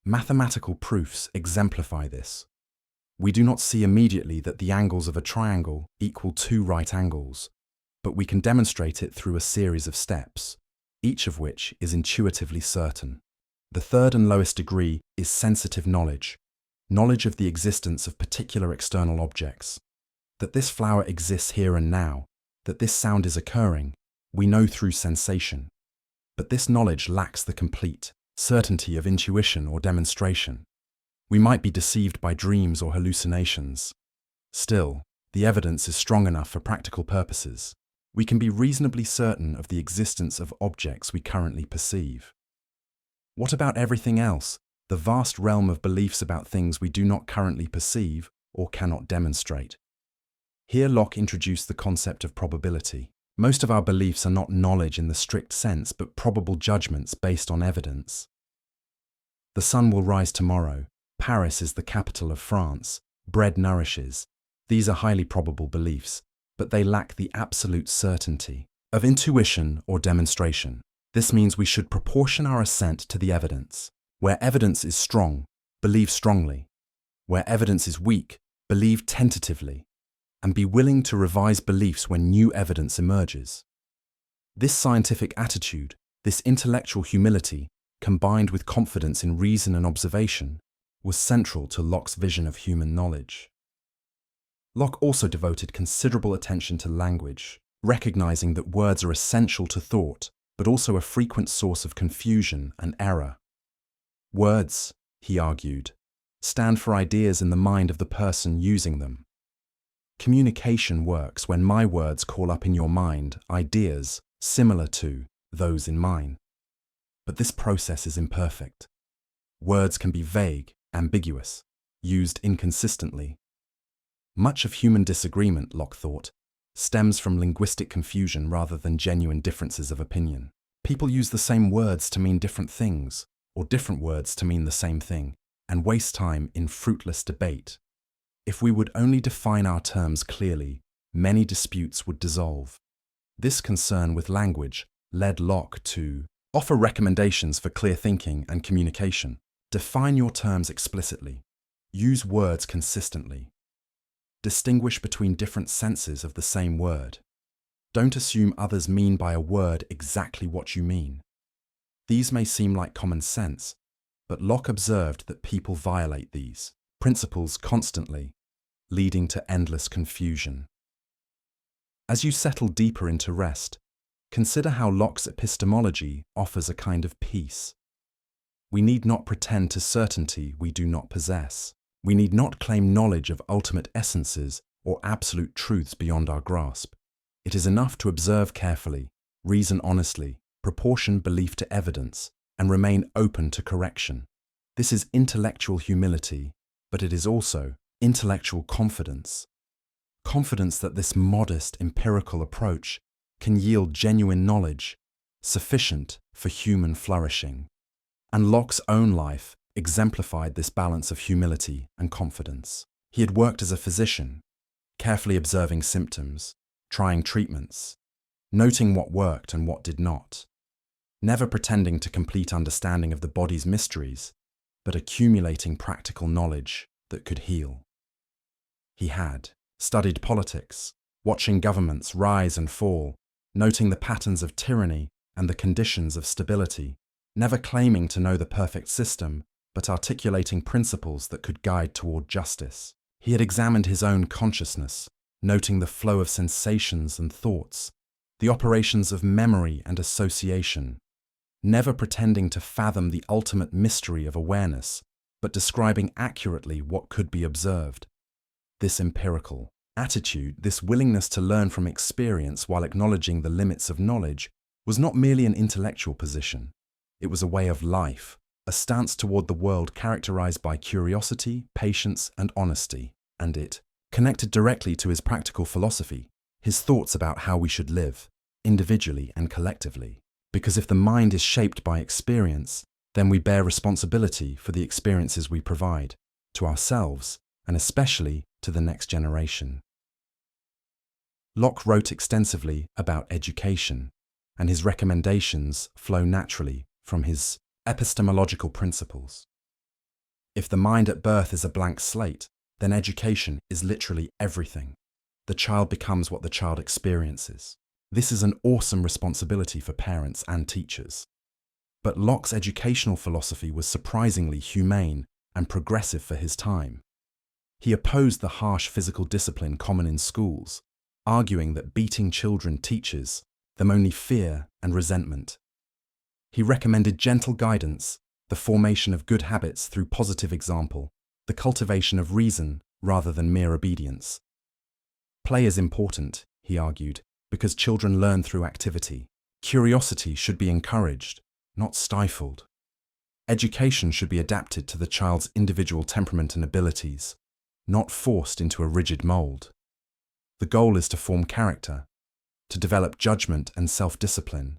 S1: Mathematical proofs exemplify this. We do not see immediately that the angles of a triangle equal 2 right angles, but we can demonstrate it through a series of steps, each of which is intuitively certain. The third and lowest degree is sensitive knowledge, knowledge of the existence of particular external objects. That this flower exists here and now, that this sound is occurring, we know through sensation. But this knowledge lacks the complete certainty of intuition or demonstration. We might be deceived by dreams or hallucinations. Still, the evidence is strong enough for practical purposes. We can be reasonably certain of the existence of objects we currently perceive. What about everything else, the vast realm of beliefs about things we do not currently perceive or cannot demonstrate? Here Locke introduced the concept of probability. Most of our beliefs are not knowledge in the strict sense, but probable judgments based on evidence. The sun will rise tomorrow. Paris is the capital of France. Bread nourishes. These are highly probable beliefs, but they lack the absolute certainty of intuition or demonstration. This means we should proportion our assent to the evidence. Where evidence is strong, believe strongly. Where evidence is weak, believe tentatively, and be willing to revise beliefs when new evidence emerges. This scientific attitude, this intellectual humility, combined with confidence in reason and observation, was central to Locke's vision of human knowledge. Locke also devoted considerable attention to language, recognizing that words are essential to thought, but also a frequent source of confusion and error. Words, he argued, stand for ideas in the mind of the person using them. Communication works when my words call up in your mind ideas similar to those in mine. But this process is imperfect. Words can be vague, ambiguous, used inconsistently. Much of human disagreement, Locke thought, stems from linguistic confusion rather than genuine differences of opinion. People use the same words to mean different things, or different words to mean the same thing, and waste time in fruitless debate. If we would only define our terms clearly, many disputes would dissolve. This concern with language led Locke to offer recommendations for clear thinking and communication. Define your terms explicitly. Use words consistently. Distinguish between different senses of the same word. Don't assume others mean by a word exactly what you mean. These may seem like common sense, but Locke observed that people violate these principles constantly, leading to endless confusion. As you settle deeper into rest, consider how Locke's epistemology offers a kind of peace. We need not pretend to certainty we do not possess. We need not claim knowledge of ultimate essences or absolute truths beyond our grasp. It is enough to observe carefully, reason honestly, proportion belief to evidence, and remain open to correction. This is intellectual humility, but it is also intellectual confidence. Confidence that this modest empirical approach can yield genuine knowledge, sufficient for human flourishing. And Locke's own life exemplified this balance of humility and confidence. He had worked as a physician, carefully observing symptoms, trying treatments, noting what worked and what did not, never pretending to complete understanding of the body's mysteries, but accumulating practical knowledge that could heal. He had studied politics, watching governments rise and fall, noting the patterns of tyranny and the conditions of stability, never claiming to know the perfect system, but articulating principles that could guide toward justice. He had examined his own consciousness, noting the flow of sensations and thoughts, the operations of memory and association, never pretending to fathom the ultimate mystery of awareness, but describing accurately what could be observed. This empirical attitude, this willingness to learn from experience while acknowledging the limits of knowledge, was not merely an intellectual position. It was a way of life, a stance toward the world characterized by curiosity, patience, and honesty, and it connected directly to his practical philosophy, his thoughts about how we should live, individually and collectively. Because if the mind is shaped by experience, then we bear responsibility for the experiences we provide to ourselves and especially to the next generation. Locke wrote extensively about education, and his recommendations flow naturally from his epistemological principles. If the mind at birth is a blank slate, then education is literally everything. The child becomes what the child experiences. This is an awesome responsibility for parents and teachers. But Locke's educational philosophy was surprisingly humane and progressive for his time. He opposed the harsh physical discipline common in schools, arguing that beating children teaches them only fear and resentment. He recommended gentle guidance, the formation of good habits through positive example, the cultivation of reason rather than mere obedience. Play is important, he argued, because children learn through activity. Curiosity should be encouraged, not stifled. Education should be adapted to the child's individual temperament and abilities, not forced into a rigid mold. The goal is to form character, to develop judgment and self-discipline,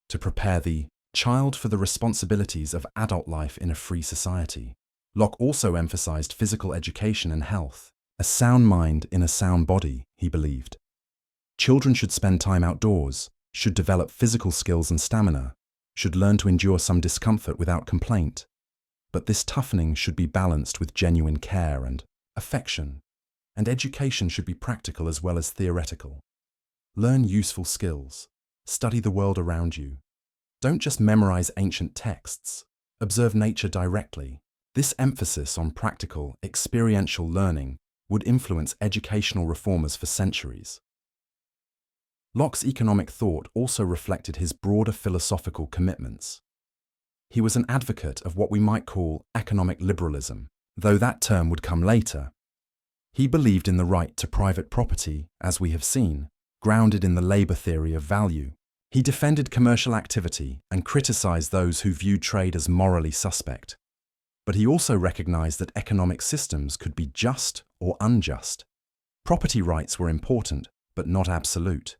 S1: to prepare the child for the responsibilities of adult life in a free society. Locke also emphasized physical education and health. A sound mind in a sound body, he believed. Children should spend time outdoors, should develop physical skills and stamina, should learn to endure some discomfort without complaint. But this toughening should be balanced with genuine care and affection, and education should be practical as well as theoretical. Learn useful skills. Study the world around you. Don't just memorize ancient texts. Observe nature directly. This emphasis on practical, experiential learning would influence educational reformers for centuries. Locke's economic thought also reflected his broader philosophical commitments. He was an advocate of what we might call economic liberalism, though that term would come later. He believed in the right to private property, as we have seen, grounded in the labor theory of value. He defended commercial activity and criticized those who viewed trade as morally suspect. But he also recognized that economic systems could be just or unjust. Property rights were important, but not absolute.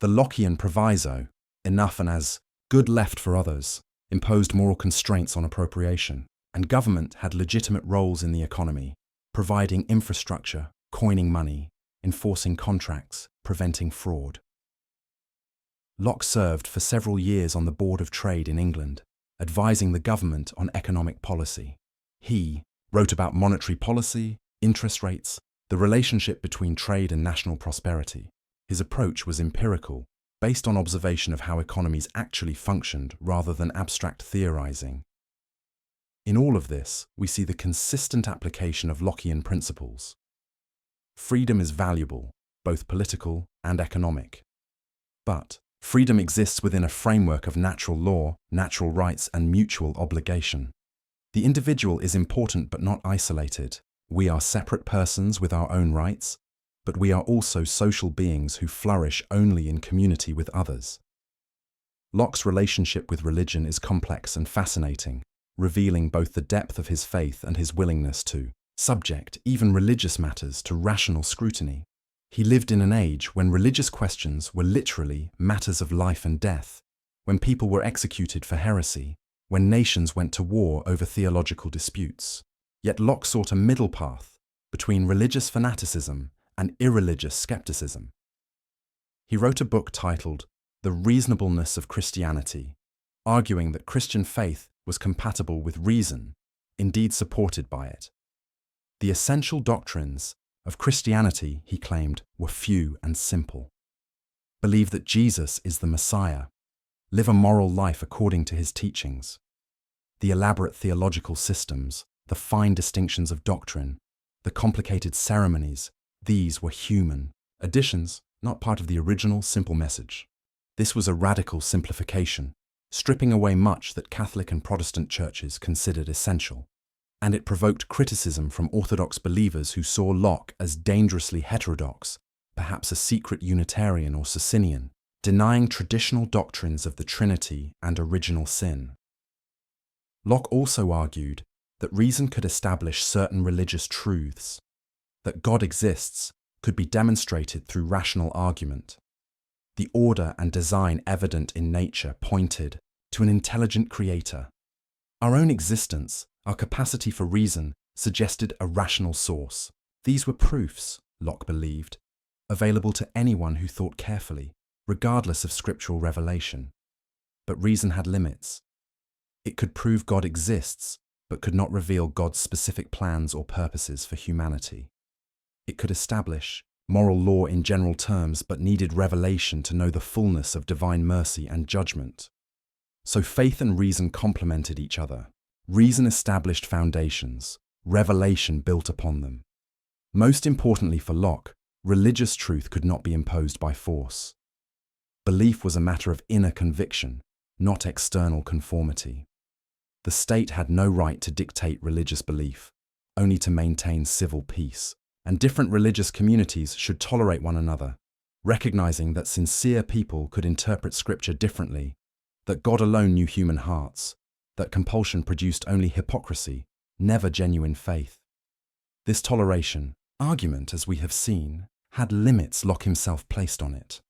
S1: The Lockean proviso, enough and as good left for others, imposed moral constraints on appropriation, and government had legitimate roles in the economy, providing infrastructure, coining money, enforcing contracts, preventing fraud. Locke served for several years on the Board of Trade in England, advising the government on economic policy. He wrote about monetary policy, interest rates, the relationship between trade and national prosperity. His approach was empirical, based on observation of how economies actually functioned rather than abstract theorizing. In all of this, we see the consistent application of Lockean principles. Freedom is valuable, both political and economic. But freedom exists within a framework of natural law, natural rights, and mutual obligation. The individual is important but not isolated. We are separate persons with our own rights, but we are also social beings who flourish only in community with others. Locke's relationship with religion is complex and fascinating, revealing both the depth of his faith and his willingness to subject even religious matters to rational scrutiny. He lived in an age when religious questions were literally matters of life and death, when people were executed for heresy, when nations went to war over theological disputes. Yet Locke sought a middle path between religious fanaticism and irreligious skepticism. He wrote a book titled The Reasonableness of Christianity, arguing that Christian faith was compatible with reason, indeed supported by it. The essential doctrines of Christianity, he claimed, were few and simple. Believe that Jesus is the Messiah. Live a moral life according to his teachings. The elaborate theological systems, the fine distinctions of doctrine, the complicated ceremonies, these were human additions, not part of the original simple message. This was a radical simplification, stripping away much that Catholic and Protestant churches considered essential. And it provoked criticism from Orthodox believers who saw Locke as dangerously heterodox, perhaps a secret Unitarian or Socinian, denying traditional doctrines of the Trinity and original sin. Locke also argued that reason could establish certain religious truths, that God exists could be demonstrated through rational argument. The order and design evident in nature pointed to an intelligent creator. Our own existence, our capacity for reason, suggested a rational source. These were proofs, Locke believed, available to anyone who thought carefully, regardless of scriptural revelation. But reason had limits. It could prove God exists, but could not reveal God's specific plans or purposes for humanity. It could establish moral law in general terms, but needed revelation to know the fullness of divine mercy and judgment. So faith and reason complemented each other. Reason established foundations, revelation built upon them. Most importantly for Locke, religious truth could not be imposed by force. Belief was a matter of inner conviction, not external conformity. The state had no right to dictate religious belief, only to maintain civil peace, and different religious communities should tolerate one another, recognizing that sincere people could interpret Scripture differently, that God alone knew human hearts, that compulsion produced only hypocrisy, never genuine faith. This toleration, argument as we have seen, had limits Locke himself placed on it.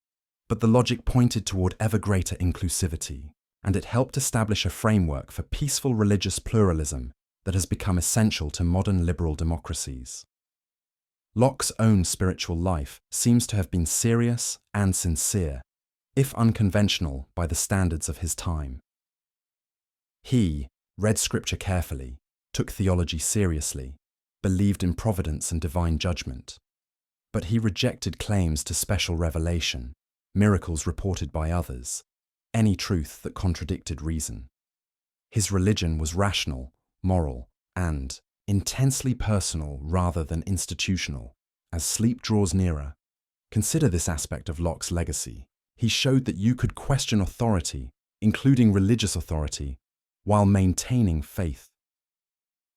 S1: But the logic pointed toward ever greater inclusivity, and it helped establish a framework for peaceful religious pluralism that has become essential to modern liberal democracies. Locke's own spiritual life seems to have been serious and sincere, if unconventional by the standards of his time. He read Scripture carefully, took theology seriously, believed in providence and divine judgment. But he rejected claims to special revelation, miracles reported by others, any truth that contradicted reason. His religion was rational, moral, and intensely personal rather than institutional. As sleep draws nearer, consider this aspect of Locke's legacy. He showed that you could question authority, including religious authority, while maintaining faith.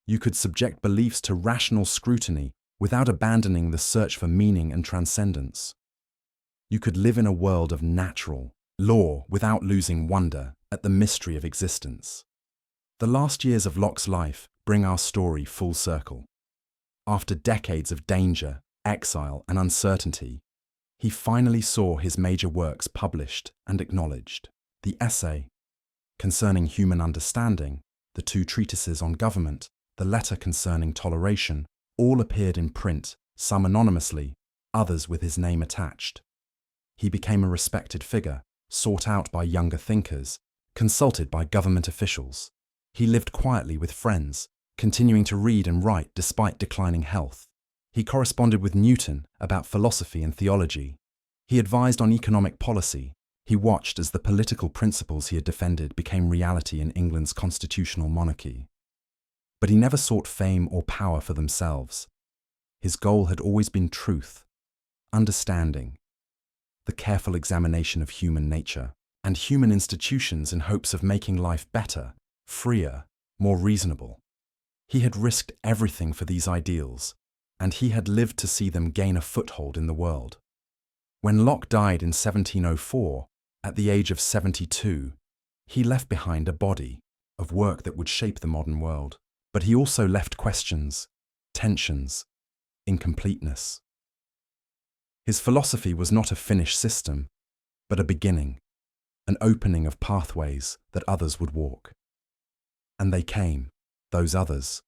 S1: You could subject beliefs to rational scrutiny without abandoning the search for meaning and transcendence. You could live in a world of natural law without losing wonder at the mystery of existence. The last years of Locke's life bring our story full circle. After decades of danger, exile, and uncertainty, he finally saw his major works published and acknowledged. The essay concerning human understanding, the two treatises on government, the letter concerning toleration, all appeared in print, some anonymously, others with his name attached. He became a respected figure, sought out by younger thinkers, consulted by government officials. He lived quietly with friends, continuing to read and write despite declining health. He corresponded with Newton about philosophy and theology. He advised on economic policy. He watched as the political principles he had defended became reality in England's constitutional monarchy. But he never sought fame or power for themselves. His goal had always been truth, understanding, the careful examination of human nature and human institutions in hopes of making life better, freer, more reasonable. He had risked everything for these ideals, and he had lived to see them gain a foothold in the world. When Locke died in 1704, at the age of 72, he left behind a body of work that would shape the modern world. But he also left questions, tensions, incompleteness. His philosophy was not a finished system, but a beginning, an opening of pathways that others would walk. And they came, those others,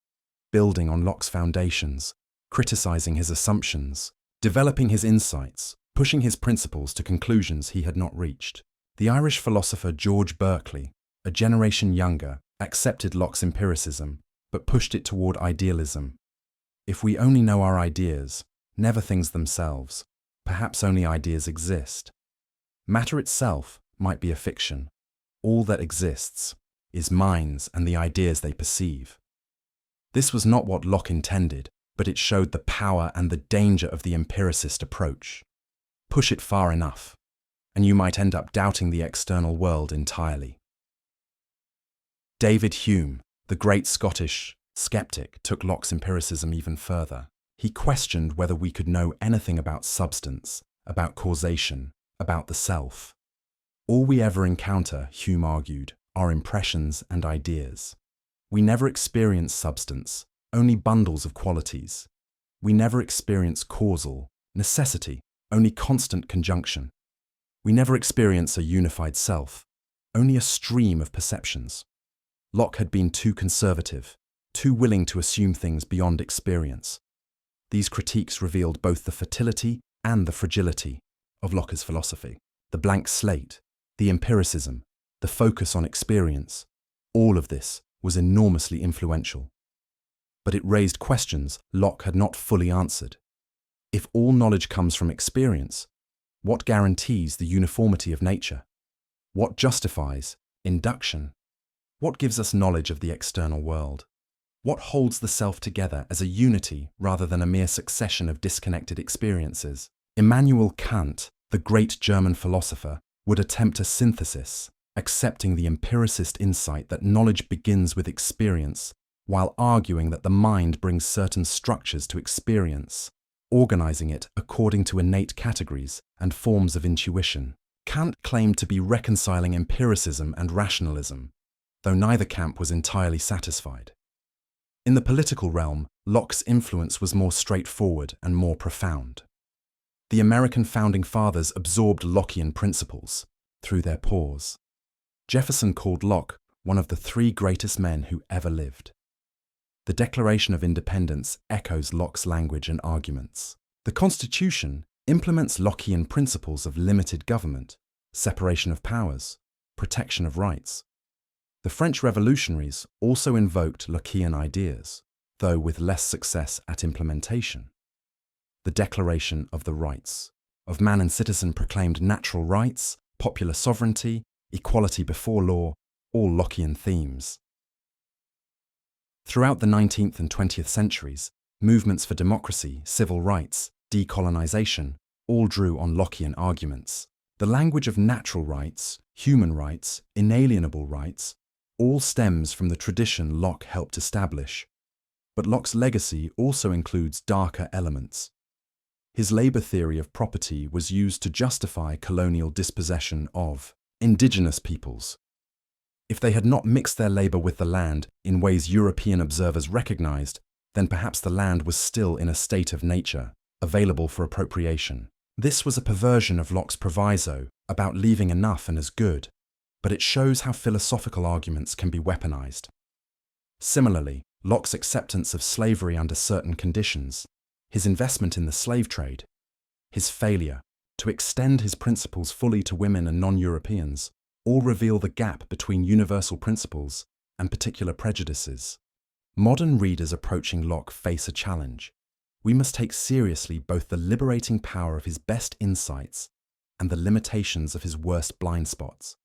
S1: building on Locke's foundations, criticizing his assumptions, developing his insights, pushing his principles to conclusions he had not reached. The Irish philosopher George Berkeley, a generation younger, accepted Locke's empiricism, but pushed it toward idealism. If we only know our ideas, never things themselves, perhaps only ideas exist. Matter itself might be a fiction. All that exists is minds and the ideas they perceive. This was not what Locke intended, but it showed the power and the danger of the empiricist approach. Push it far enough, and you might end up doubting the external world entirely. David Hume, the great Scottish skeptic, took Locke's empiricism even further. He questioned whether we could know anything about substance, about causation, about the self. All we ever encounter, Hume argued, are impressions and ideas. We never experience substance, only bundles of qualities. We never experience causal necessity, only constant conjunction. We never experience a unified self, only a stream of perceptions. Locke had been too conservative, too willing to assume things beyond experience. These critiques revealed both the fertility and the fragility of Locke's philosophy. The blank slate, the empiricism, the focus on experience, all of this was enormously influential. But it raised questions Locke had not fully answered. If all knowledge comes from experience, what guarantees the uniformity of nature? What justifies induction? What gives us knowledge of the external world? What holds the self together as a unity rather than a mere succession of disconnected experiences? Immanuel Kant, the great German philosopher, would attempt a synthesis, accepting the empiricist insight that knowledge begins with experience, while arguing that the mind brings certain structures to experience, organizing it according to innate categories and forms of intuition. Kant claimed to be reconciling empiricism and rationalism, though neither camp was entirely satisfied. In the political realm, Locke's influence was more straightforward and more profound. The American founding fathers absorbed Lockean principles through their pores. Jefferson called Locke one of the three greatest men who ever lived. The Declaration of Independence echoes Locke's language and arguments. The Constitution implements Lockean principles of limited government, separation of powers, protection of rights. The French revolutionaries also invoked Lockean ideas, though with less success at implementation. The Declaration of the Rights of Man and Citizen proclaimed natural rights, popular sovereignty, equality before law, all Lockean themes. Throughout the 19th and 20th centuries, movements for democracy, civil rights, decolonization all drew on Lockean arguments. The language of natural rights, human rights, inalienable rights, all stems from the tradition Locke helped establish. But Locke's legacy also includes darker elements. His labor theory of property was used to justify colonial dispossession of indigenous peoples. If they had not mixed their labor with the land in ways European observers recognized, then perhaps the land was still in a state of nature, available for appropriation. This was a perversion of Locke's proviso about leaving enough and as good, but it shows how philosophical arguments can be weaponized. Similarly, Locke's acceptance of slavery under certain conditions, his investment in the slave trade, his failure to extend his principles fully to women and non-Europeans, all reveal the gap between universal principles and particular prejudices. Modern readers approaching Locke face a challenge. We must take seriously both the liberating power of his best insights and the limitations of his worst blind spots.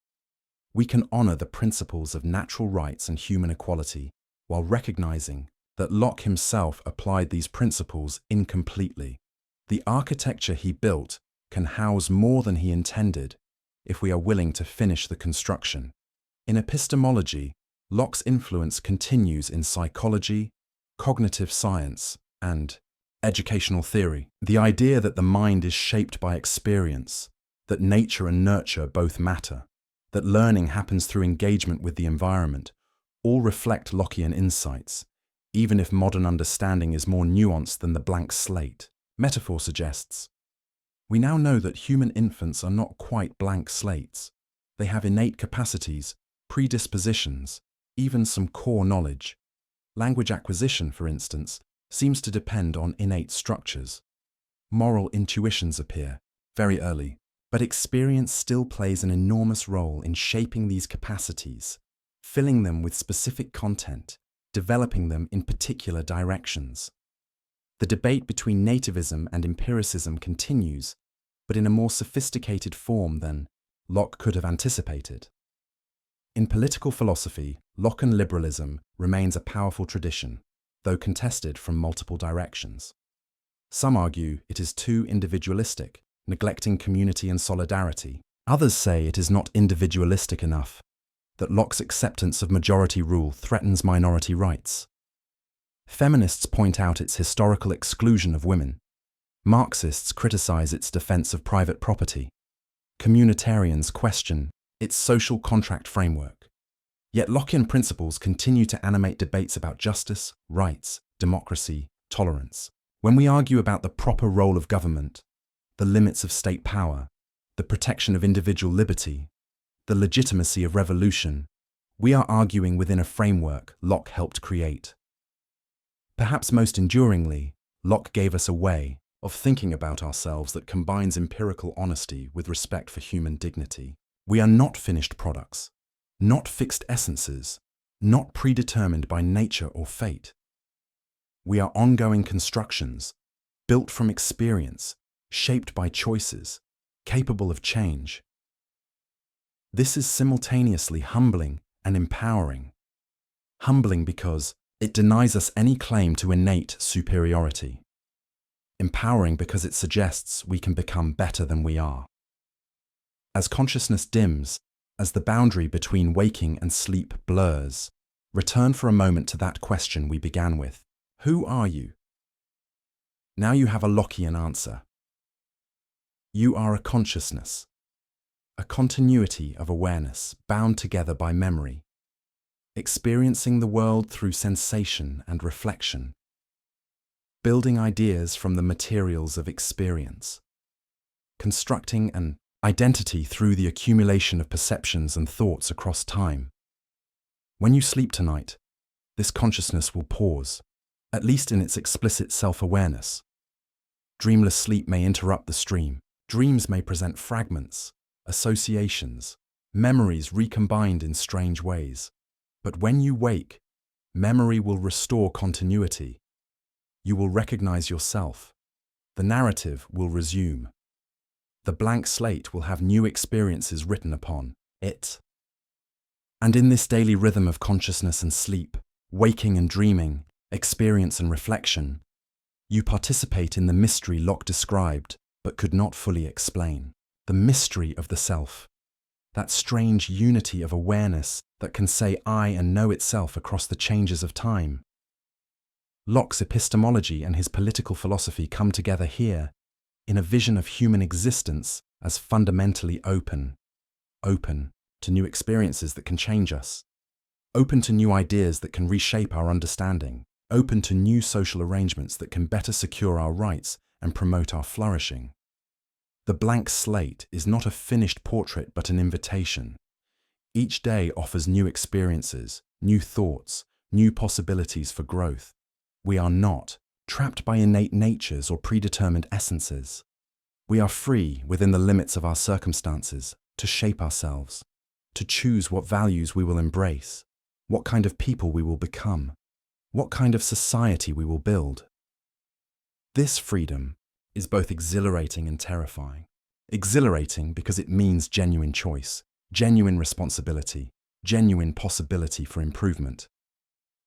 S1: We can honor the principles of natural rights and human equality while recognizing that Locke himself applied these principles incompletely. The architecture he built can house more than he intended if we are willing to finish the construction. In epistemology, Locke's influence continues in psychology, cognitive science, and educational theory. The idea that the mind is shaped by experience, that nature and nurture both matter, that learning happens through engagement with the environment, all reflect Lockean insights, even if modern understanding is more nuanced than the blank slate. Metaphor suggests, we now know that human infants are not quite blank slates. They have innate capacities, predispositions, even some core knowledge. Language acquisition, for instance, seems to depend on innate structures. Moral intuitions appear very early, but experience still plays an enormous role in shaping these capacities, filling them with specific content, developing them in particular directions. The debate between nativism and empiricism continues, but in a more sophisticated form than Locke could have anticipated. In political philosophy, Lockean liberalism remains a powerful tradition, though contested from multiple directions. Some argue it is too individualistic, neglecting community and solidarity. Others say it is not individualistic enough, that Locke's acceptance of majority rule threatens minority rights. Feminists point out its historical exclusion of women. Marxists criticize its defense of private property. Communitarians question its social contract framework. Yet Lockean principles continue to animate debates about justice, rights, democracy, tolerance. When we argue about the proper role of government, the limits of state power, the protection of individual liberty, the legitimacy of revolution, We are arguing within a framework Locke helped create. Perhaps most enduringly, Locke gave us a way of thinking about ourselves that combines empirical honesty with respect for human dignity. We are not finished products, not fixed essences, not predetermined by nature or fate. We are ongoing constructions, built from experience, shaped by choices, capable of change. This is simultaneously humbling and empowering. Humbling because it denies us any claim to innate superiority. Empowering because it suggests we can become better than we are. As consciousness dims, as the boundary between waking and sleep blurs, return for a moment to that question we began with. Who are you? Now you have a Lockean answer. You are a consciousness, a continuity of awareness bound together by memory, experiencing the world through sensation and reflection, building ideas from the materials of experience, constructing an identity through the accumulation of perceptions and thoughts across time. When you sleep tonight, this consciousness will pause, at least in its explicit self-awareness. Dreamless sleep may interrupt the stream. Dreams may present fragments, associations, memories recombined in strange ways. But when you wake, memory will restore continuity. You will recognize yourself. The narrative will resume. The blank slate will have new experiences written upon it. And in this daily rhythm of consciousness and sleep, waking and dreaming, experience and reflection, you participate in the mystery Locke described but could not fully explain. The mystery of the self. That strange unity of awareness that can say I and know itself across the changes of time. Locke's epistemology and his political philosophy come together here in a vision of human existence as fundamentally open to new experiences that can change us, open to new ideas that can reshape our understanding, open to new social arrangements that can better secure our rights and promote our flourishing. The blank slate is not a finished portrait but an invitation. Each day offers new experiences, new thoughts, new possibilities for growth. We are not trapped by innate natures or predetermined essences. We are free within the limits of our circumstances to shape ourselves, to choose what values we will embrace, what kind of people we will become, what kind of society we will build. This freedom is both exhilarating and terrifying. Exhilarating because it means genuine choice, genuine responsibility, genuine possibility for improvement.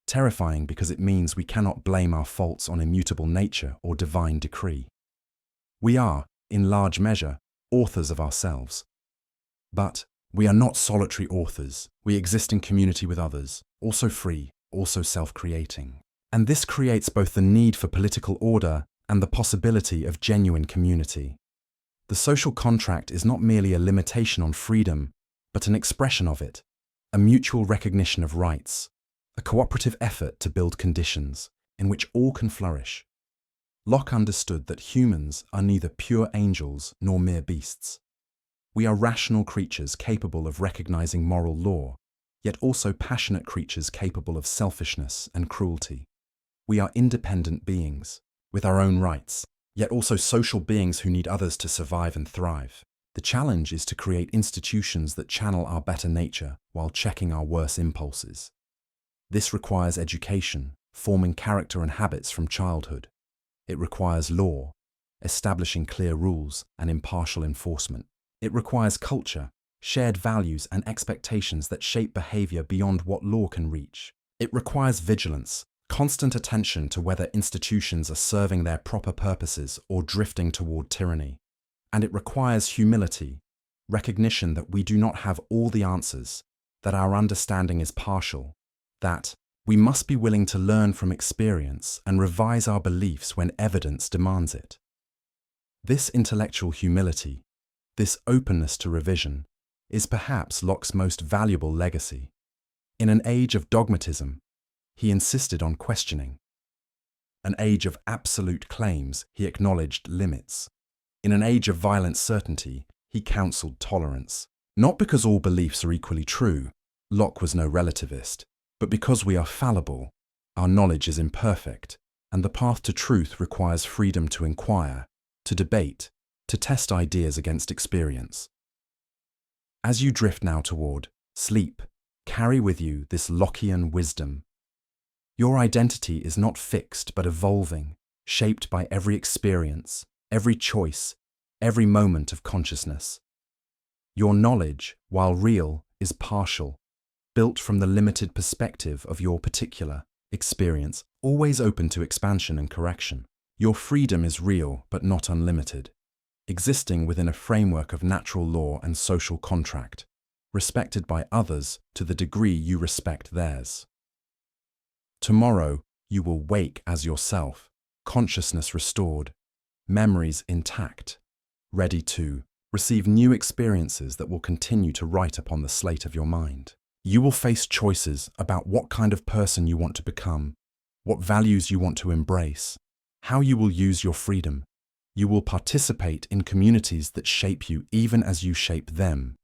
S1: Terrifying because it means we cannot blame our faults on immutable nature or divine decree. We are, in large measure, authors of ourselves. But we are not solitary authors. We exist in community with others, also free, also self-creating. And this creates both the need for political order and the possibility of genuine community. The social contract is not merely a limitation on freedom, but an expression of it, a mutual recognition of rights, a cooperative effort to build conditions in which all can flourish. Locke understood that humans are neither pure angels nor mere beasts. We are rational creatures capable of recognizing moral law, yet also passionate creatures capable of selfishness and cruelty. We are independent beings, with our own rights, yet also social beings who need others to survive and thrive. The challenge is to create institutions that channel our better nature while checking our worse impulses. This requires education, forming character and habits from childhood. It requires law, establishing clear rules and impartial enforcement. It requires culture, shared values and expectations that shape behavior beyond what law can reach. It requires vigilance, constant attention to whether institutions are serving their proper purposes or drifting toward tyranny. And it requires humility, recognition that we do not have all the answers, that our understanding is partial, that we must be willing to learn from experience and revise our beliefs when evidence demands it. This intellectual humility, this openness to revision, is perhaps Locke's most valuable legacy. In an age of dogmatism, he insisted on questioning. An age of absolute claims, he acknowledged limits. In an age of violent certainty, he counseled tolerance. Not because all beliefs are equally true. Locke was no relativist, but because we are fallible, our knowledge is imperfect, and the path to truth requires freedom to inquire, to debate, to test ideas against experience. As you drift now toward sleep, carry with you this Lockean wisdom. Your identity is not fixed but evolving, shaped by every experience, every choice, every moment of consciousness. Your knowledge, while real, is partial, built from the limited perspective of your particular experience, always open to expansion and correction. Your freedom is real but not unlimited, existing within a framework of natural law and social contract, respected by others to the degree you respect theirs. Tomorrow, you will wake as yourself, consciousness restored, memories intact, ready to receive new experiences that will continue to write upon the slate of your mind. You will face choices about what kind of person you want to become, what values you want to embrace, how you will use your freedom. You will participate in communities that shape you even as you shape them.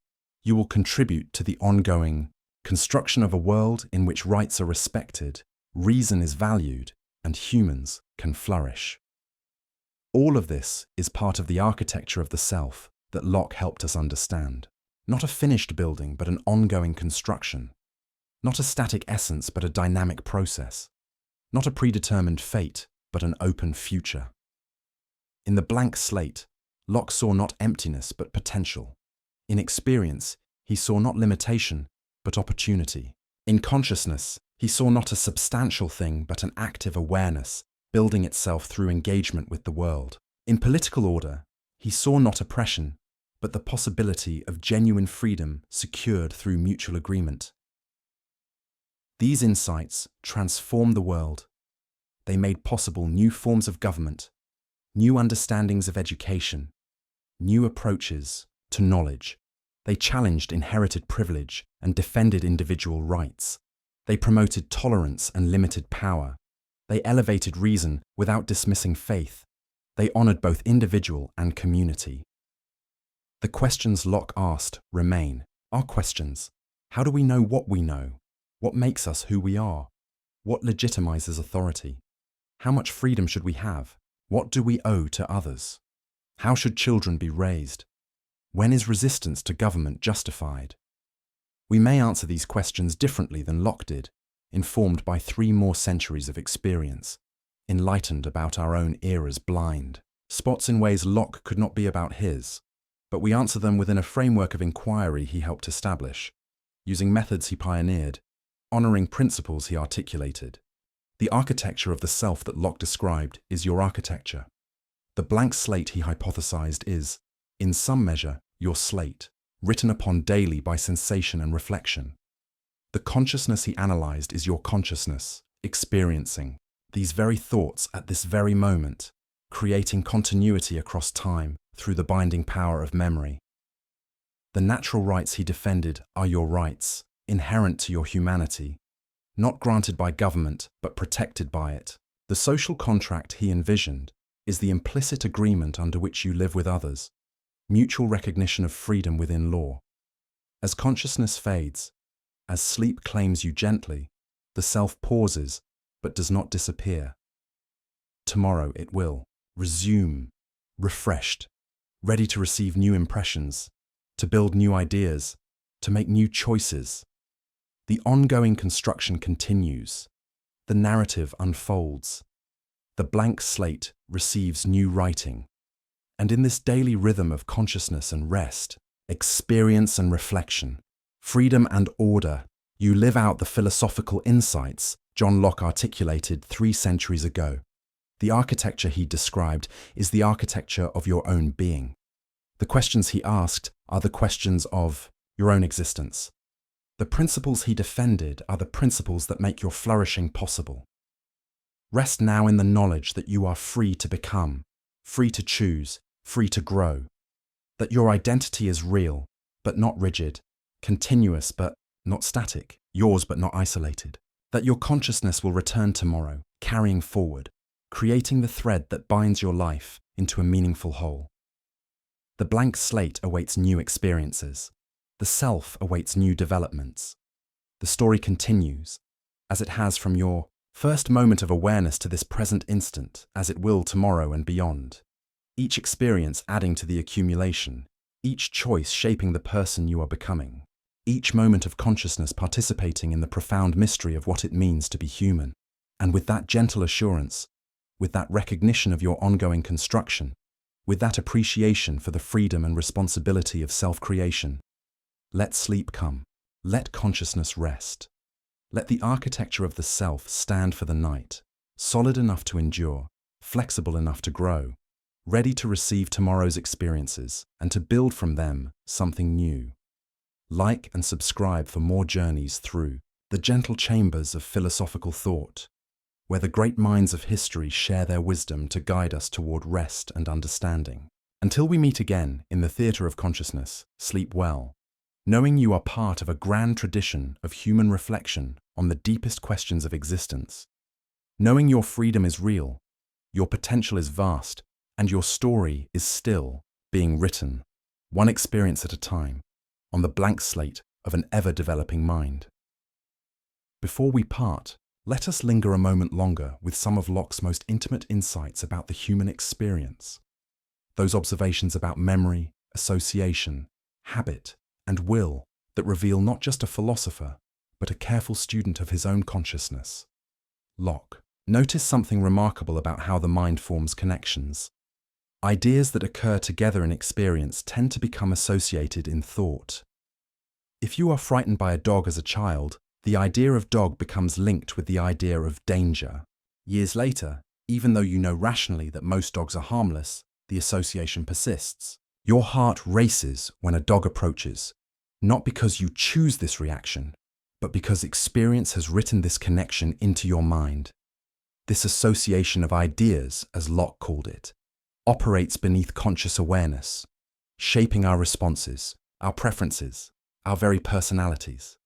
S1: You will contribute to the ongoing construction of a world in which rights are respected, reason is valued, and humans can flourish. All of this is part of the architecture of the self that Locke helped us understand. Not a finished building, but an ongoing construction. Not a static essence, but a dynamic process. Not a predetermined fate, but an open future. In the blank slate, Locke saw not emptiness, but potential. In experience, he saw not limitation, but opportunity. In consciousness, he saw not a substantial thing, but an active awareness, building itself through engagement with the world. In political order, he saw not oppression, but the possibility of genuine freedom secured through mutual agreement. These insights transformed the world. They made possible new forms of government, new understandings of education, new approaches to knowledge. They challenged inherited privilege and defended individual rights. They promoted tolerance and limited power. They elevated reason without dismissing faith. They honored both individual and community. The questions Locke asked remain. Our questions. How do we know what we know? What makes us who we are? What legitimizes authority? How much freedom should we have? What do we owe to others? How should children be raised? When is resistance to government justified? We may answer these questions differently than Locke did, informed by 3 more centuries of experience, enlightened about our own era's blind spots in ways Locke could not be about his. But we answer them within a framework of inquiry he helped establish, using methods he pioneered, honoring principles he articulated. The architecture of the self that Locke described is your architecture. The blank slate he hypothesized is, in some measure, your slate, written upon daily by sensation and reflection. The consciousness he analyzed is your consciousness, experiencing these very thoughts at this very moment, creating continuity across time through the binding power of memory. The natural rights he defended are your rights, inherent to your humanity, not granted by government but protected by it. The social contract he envisioned is the implicit agreement under which you live with others, mutual recognition of freedom within law. As consciousness fades, as sleep claims you gently, the self pauses but does not disappear. Tomorrow it will resume, refreshed, ready to receive new impressions, to build new ideas, to make new choices. The ongoing construction continues. The narrative unfolds. The blank slate receives new writing. And in this daily rhythm of consciousness and rest, experience and reflection, freedom and order, you live out the philosophical insights John Locke articulated 3 centuries ago. The architecture he described is the architecture of your own being. The questions he asked are the questions of your own existence. The principles he defended are the principles that make your flourishing possible. Rest now in the knowledge that you are free to become, free to choose, free to grow. That your identity is real, but not rigid, continuous but not static, yours but not isolated. That your consciousness will return tomorrow, carrying forward, creating the thread that binds your life into a meaningful whole. The blank slate awaits new experiences. The self awaits new developments. The story continues, as it has from your first moment of awareness to this present instant, as it will tomorrow and beyond. Each experience adding to the accumulation, each choice shaping the person you are becoming, each moment of consciousness participating in the profound mystery of what it means to be human. And with that gentle assurance, with that recognition of your ongoing construction, with that appreciation for the freedom and responsibility of self-creation, let sleep come, let consciousness rest. Let the architecture of the self stand for the night, solid enough to endure, flexible enough to grow, ready to receive tomorrow's experiences and to build from them something new. Like and subscribe for more journeys through the gentle chambers of philosophical thought, where the great minds of history share their wisdom to guide us toward rest and understanding. Until we meet again in the theatre of consciousness, sleep well, knowing you are part of a grand tradition of human reflection on the deepest questions of existence, knowing your freedom is real, your potential is vast, and your story is still being written, one experience at a time, on the blank slate of an ever-developing mind. Before we part, let us linger a moment longer with some of Locke's most intimate insights about the human experience. Those observations about memory, association, habit, and will that reveal not just a philosopher, but a careful student of his own consciousness. Locke. Notice something remarkable about how the mind forms connections. Ideas that occur together in experience tend to become associated in thought. If you are frightened by a dog as a child, the idea of dog becomes linked with the idea of danger. Years later, even though you know rationally that most dogs are harmless, the association persists. Your heart races when a dog approaches, not because you choose this reaction, but because experience has written this connection into your mind. This association of ideas, as Locke called it, operates beneath conscious awareness, shaping our responses, our preferences, our very personalities.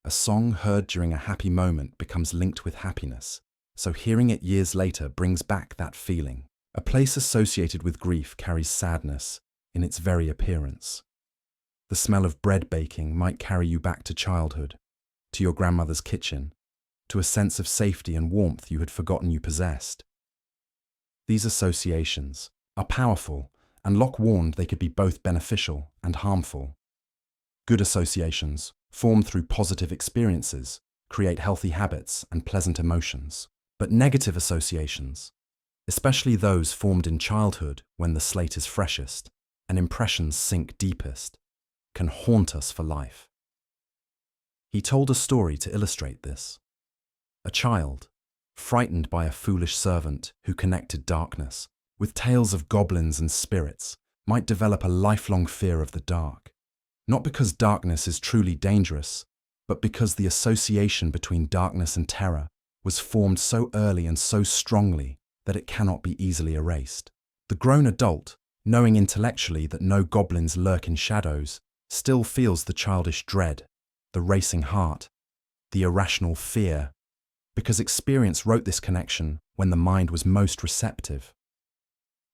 S1: A song heard during a happy moment becomes linked with happiness, so hearing it years later brings back that feeling. A place associated with grief carries sadness in its very appearance. The smell of bread baking might carry you back to childhood, to your grandmother's kitchen, to a sense of safety and warmth you had forgotten you possessed. These associations are powerful, and Locke warned they could be both beneficial and harmful. Good associations, formed through positive experiences, create healthy habits and pleasant emotions. But negative associations, especially those formed in childhood when the slate is freshest and impressions sink deepest, can haunt us for life. He told a story to illustrate this. A child, frightened by a foolish servant who connected darkness with tales of goblins and spirits, might develop a lifelong fear of the dark. Not because darkness is truly dangerous, but because the association between darkness and terror was formed so early and so strongly that it cannot be easily erased. The grown adult, knowing intellectually that no goblins lurk in shadows, still feels the childish dread, the racing heart, the irrational fear, because experience wrote this connection when the mind was most receptive.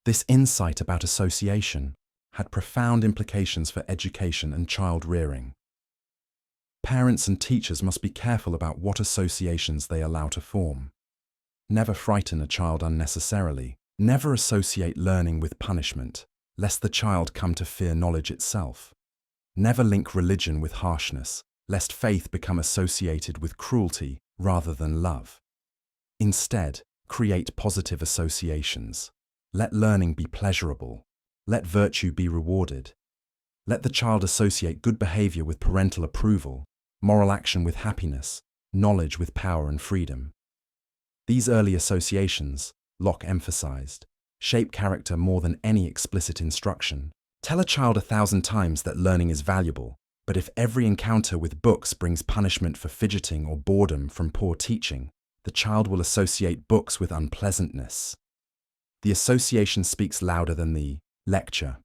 S1: This insight about association had profound implications for education and child rearing. Parents and teachers must be careful about what associations they allow to form. Never frighten a child unnecessarily. Never associate learning with punishment, lest the child come to fear knowledge itself. Never link religion with harshness, lest faith become associated with cruelty rather than love. Instead, create positive associations. Let learning be pleasurable. Let virtue be rewarded. Let the child associate good behavior with parental approval, moral action with happiness, knowledge with power and freedom. These early associations, Locke emphasized, shape character more than any explicit instruction. Tell a child 1,000 times that learning is valuable, but if every encounter with books brings punishment for fidgeting or boredom from poor teaching, the child will associate books with unpleasantness. The association speaks louder than the lecture.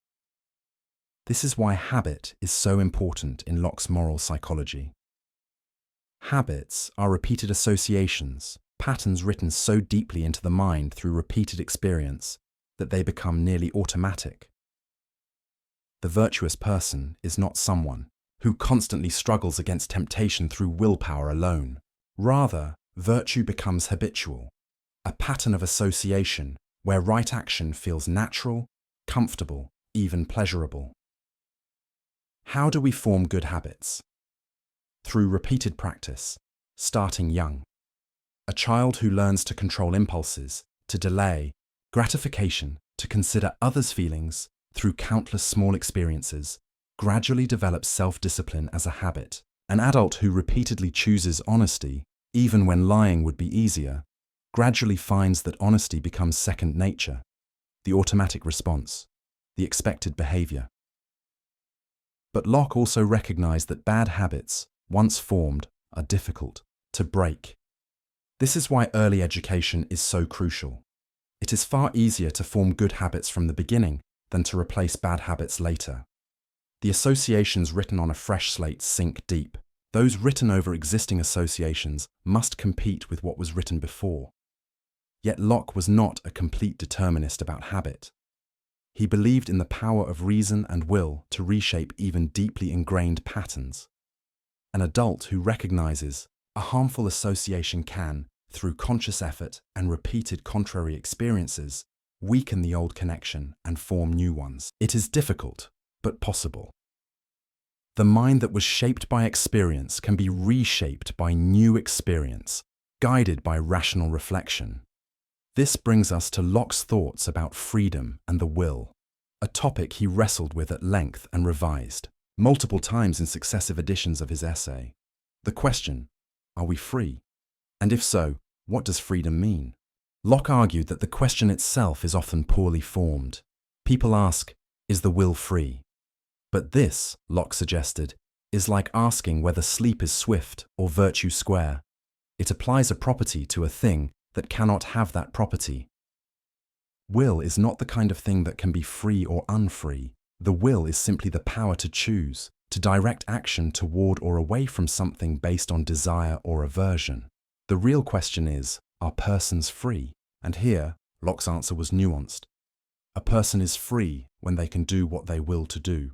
S1: This is why habit is so important in Locke's moral psychology. Habits are repeated associations, patterns written so deeply into the mind through repeated experience that they become nearly automatic. The virtuous person is not someone who constantly struggles against temptation through willpower alone. Rather, virtue becomes habitual, a pattern of association where right action feels natural, comfortable, even pleasurable. How do we form good habits? Through repeated practice, starting young. A child who learns to control impulses, to delay gratification, to consider others' feelings through countless small experiences, gradually develops self-discipline as a habit. An adult who repeatedly chooses honesty, even when lying would be easier, gradually finds that honesty becomes second nature, the automatic response, the expected behavior. But Locke also recognized that bad habits, once formed, are difficult to break. This is why early education is so crucial. It is far easier to form good habits from the beginning than to replace bad habits later. The associations written on a fresh slate sink deep. Those written over existing associations must compete with what was written before. Yet Locke was not a complete determinist about habit. He believed in the power of reason and will to reshape even deeply ingrained patterns. An adult who recognizes a harmful association can, through conscious effort and repeated contrary experiences, weaken the old connection and form new ones. It is difficult, but possible. The mind that was shaped by experience can be reshaped by new experience, guided by rational reflection. This brings us to Locke's thoughts about freedom and the will, a topic he wrestled with at length and revised multiple times in successive editions of his essay. The question, are we free? And if so, what does freedom mean? Locke argued that the question itself is often poorly formed. People ask, is the will free? But this, Locke suggested, is like asking whether sleep is swift or virtue square. It applies a property to a thing that cannot have that property. Will is not the kind of thing that can be free or unfree. The will is simply the power to choose, to direct action toward or away from something based on desire or aversion. The real question is, are persons free? And here, Locke's answer was nuanced. A person is free when they can do what they will to do,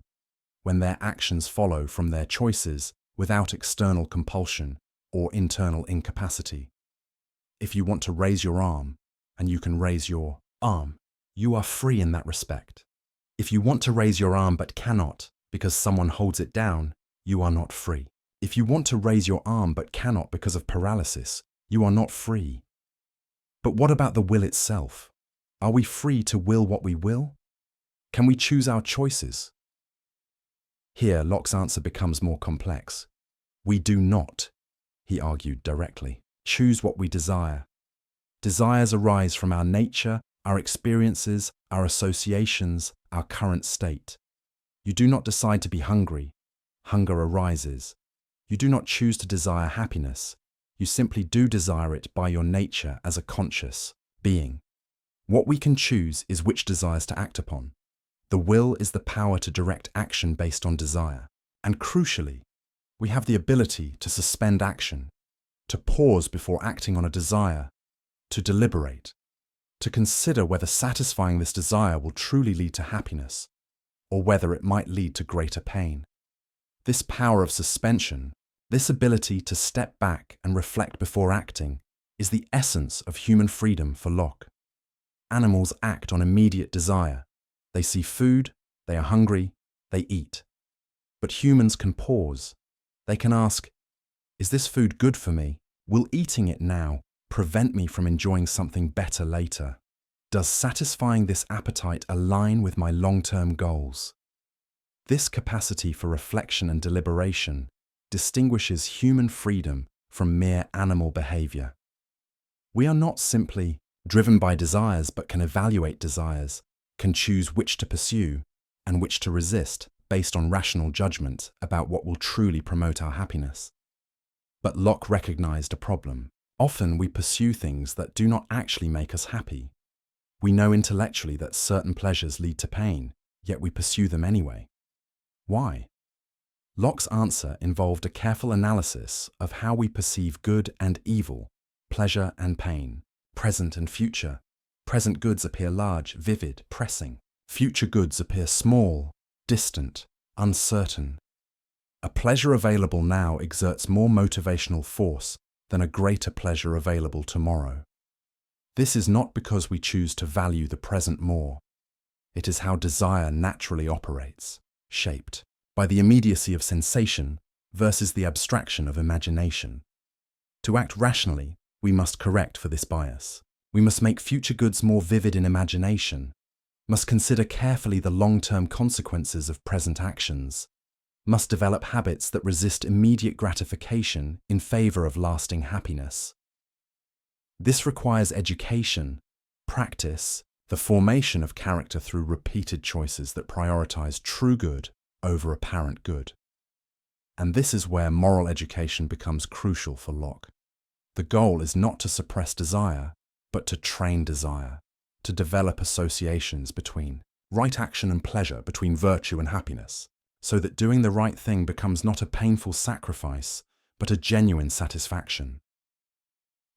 S1: when their actions follow from their choices without external compulsion or internal incapacity. If you want to raise your arm, and you can raise your arm, you are free in that respect. If you want to raise your arm but cannot because someone holds it down, you are not free. If you want to raise your arm but cannot because of paralysis, you are not free. But what about the will itself? Are we free to will what we will? Can we choose our choices? Here, Locke's answer becomes more complex. We do not, he argued directly, choose what we desire. Desires arise from our nature, our experiences, our associations, our current state. You do not decide to be hungry. Hunger arises. You do not choose to desire happiness. You simply do desire it by your nature as a conscious being. What we can choose is which desires to act upon. The will is the power to direct action based on desire. And crucially, we have the ability to suspend action, to pause before acting on a desire, to deliberate, to consider whether satisfying this desire will truly lead to happiness, or whether it might lead to greater pain. This power of suspension, this ability to step back and reflect before acting, is the essence of human freedom for Locke. Animals act on immediate desire. They see food, they are hungry, they eat. But humans can pause. They can ask, is this food good for me? Will eating it now prevent me from enjoying something better later? Does satisfying this appetite align with my long-term goals? This capacity for reflection and deliberation distinguishes human freedom from mere animal behavior. We are not simply driven by desires, but can evaluate desires, can choose which to pursue and which to resist based on rational judgment about what will truly promote our happiness. But Locke recognized a problem. Often we pursue things that do not actually make us happy. We know intellectually that certain pleasures lead to pain, yet we pursue them anyway. Why? Locke's answer involved a careful analysis of how we perceive good and evil, pleasure and pain, present and future. Present goods appear large, vivid, pressing. Future goods appear small, distant, uncertain. A pleasure available now exerts more motivational force than a greater pleasure available tomorrow. This is not because we choose to value the present more. It is how desire naturally operates, shaped by the immediacy of sensation versus the abstraction of imagination. To act rationally, we must correct for this bias. We must make future goods more vivid in imagination, must consider carefully the long-term consequences of present actions, must develop habits that resist immediate gratification in favor of lasting happiness. This requires education, practice, the formation of character through repeated choices that prioritize true good over apparent good. And this is where moral education becomes crucial for Locke. The goal is not to suppress desire, but to train desire, to develop associations between right action and pleasure, between virtue and happiness, so that doing the right thing becomes not a painful sacrifice, but a genuine satisfaction.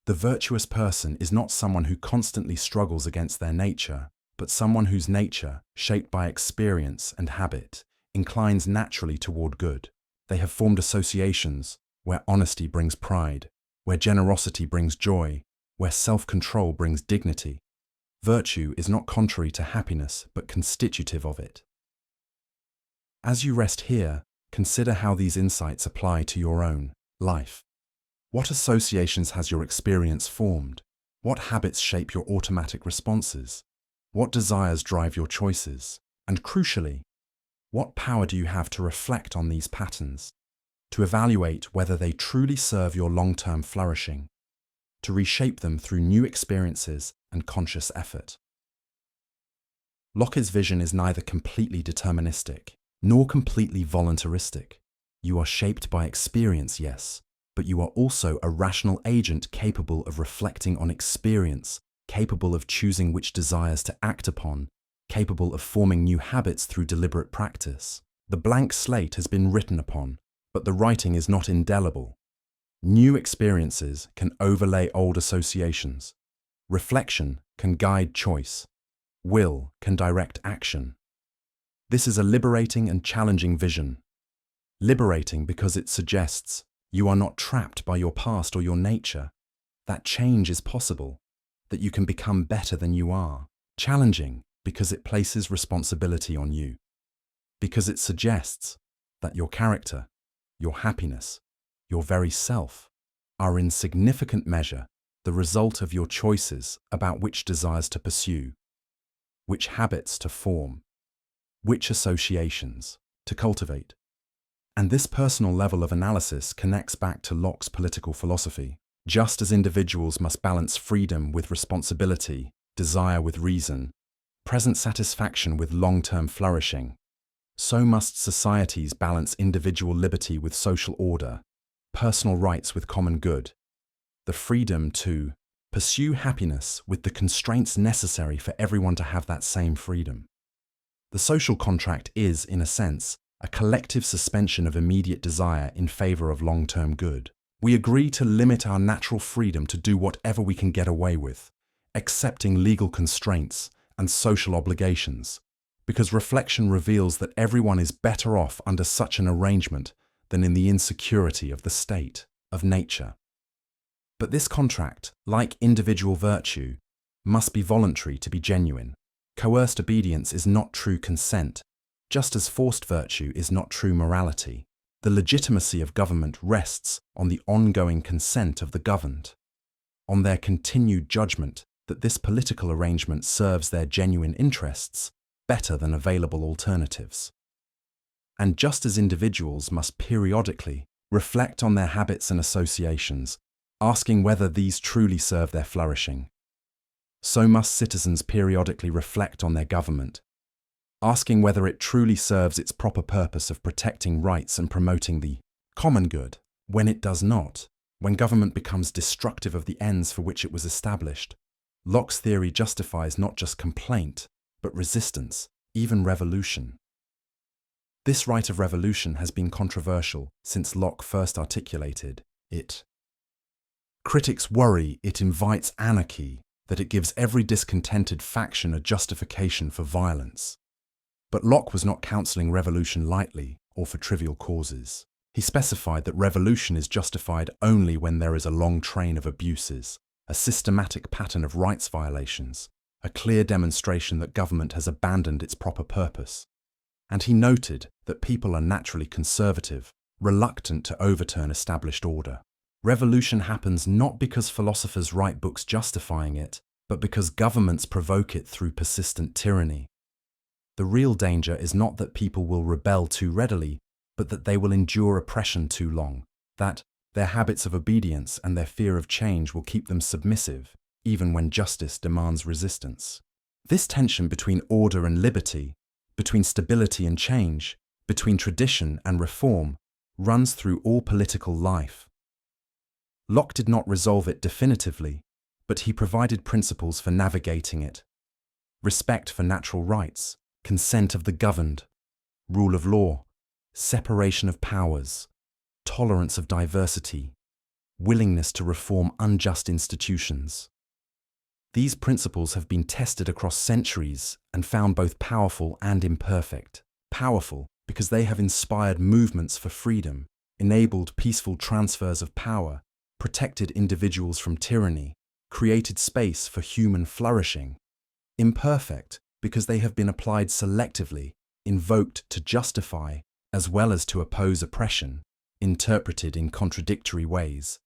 S1: The virtuous person is not someone who constantly struggles against their nature, but someone whose nature, shaped by experience and habit, inclines naturally toward good. They have formed associations where honesty brings pride, where generosity brings joy, where self-control brings dignity. Virtue is not contrary to happiness, but constitutive of it. As you rest here, consider how these insights apply to your own life. What associations has your experience formed? What habits shape your automatic responses? What desires drive your choices? And crucially, what power do you have to reflect on these patterns, to evaluate whether they truly serve your long-term flourishing, to reshape them through new experiences and conscious effort? Locke's vision is neither completely deterministic, nor completely voluntaristic. You are shaped by experience, yes, but you are also a rational agent capable of reflecting on experience, capable of choosing which desires to act upon, capable of forming new habits through deliberate practice. The blank slate has been written upon, but the writing is not indelible. New experiences can overlay old associations. Reflection can guide choice. Will can direct action. This is a liberating and challenging vision. Liberating because it suggests you are not trapped by your past or your nature, that change is possible, that you can become better than you are. Challenging because it places responsibility on you, because it suggests that your character, your happiness, your very self are in significant measure the result of your choices about which desires to pursue, which habits to form, which associations to cultivate. And this personal level of analysis connects back to Locke's political philosophy. Just as individuals must balance freedom with responsibility, desire with reason, present satisfaction with long-term flourishing, so must societies balance individual liberty with social order, personal rights with common good, the freedom to pursue happiness with the constraints necessary for everyone to have that same freedom. The social contract is, in a sense, a collective suspension of immediate desire in favor of long-term good. We agree to limit our natural freedom to do whatever we can get away with, accepting legal constraints and social obligations, because reflection reveals that everyone is better off under such an arrangement than in the insecurity of the state, of nature. But this contract, like individual virtue, must be voluntary to be genuine. Coerced obedience is not true consent, just as forced virtue is not true morality. The legitimacy of government rests on the ongoing consent of the governed, on their continued judgment that this political arrangement serves their genuine interests better than available alternatives. And just as individuals must periodically reflect on their habits and associations, asking whether these truly serve their flourishing, so must citizens periodically reflect on their government, asking whether it truly serves its proper purpose of protecting rights and promoting the common good. When it does not, when government becomes destructive of the ends for which it was established, Locke's theory justifies not just complaint, but resistance, even revolution. This right of revolution has been controversial since Locke first articulated it. Critics worry it invites anarchy, that it gives every discontented faction a justification for violence. But Locke was not counselling revolution lightly or for trivial causes. He specified that revolution is justified only when there is a long train of abuses, a systematic pattern of rights violations, a clear demonstration that government has abandoned its proper purpose. And he noted that people are naturally conservative, reluctant to overturn established order. Revolution happens not because philosophers write books justifying it, but because governments provoke it through persistent tyranny. The real danger is not that people will rebel too readily, but that they will endure oppression too long, that their habits of obedience and their fear of change will keep them submissive, even when justice demands resistance. This tension between order and liberty, between stability and change, between tradition and reform, runs through all political life. Locke did not resolve it definitively, but he provided principles for navigating it. Respect for natural rights, consent of the governed, rule of law, separation of powers, tolerance of diversity, willingness to reform unjust institutions. These principles have been tested across centuries and found both powerful and imperfect. Powerful because they have inspired movements for freedom, enabled peaceful transfers of power, protected individuals from tyranny, created space for human flourishing. Imperfect because they have been applied selectively, invoked to justify as well as to oppose oppression, interpreted in contradictory ways.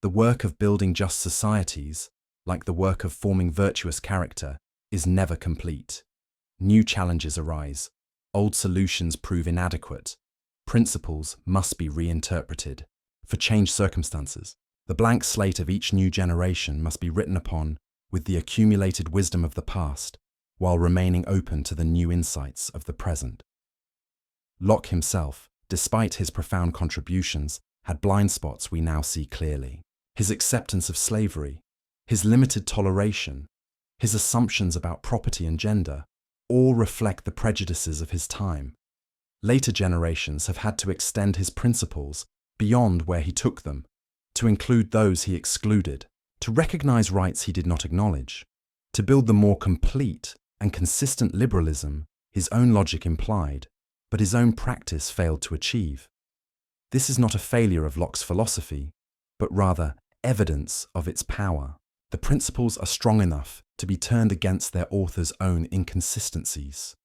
S1: The work of building just societies, like the work of forming virtuous character, is never complete. New challenges arise, old solutions prove inadequate, principles must be reinterpreted. For changed circumstances, the blank slate of each new generation must be written upon with the accumulated wisdom of the past, while remaining open to the new insights of the present. Locke himself, despite his profound contributions, had blind spots we now see clearly. His acceptance of slavery, his limited toleration, his assumptions about property and gender, all reflect the prejudices of his time. Later generations have had to extend his principles beyond where he took them, to include those he excluded, to recognize rights he did not acknowledge, to build the more complete and consistent liberalism his own logic implied, but his own practice failed to achieve. This is not a failure of Locke's philosophy, but rather evidence of its power. The principles are strong enough to be turned against their author's own inconsistencies.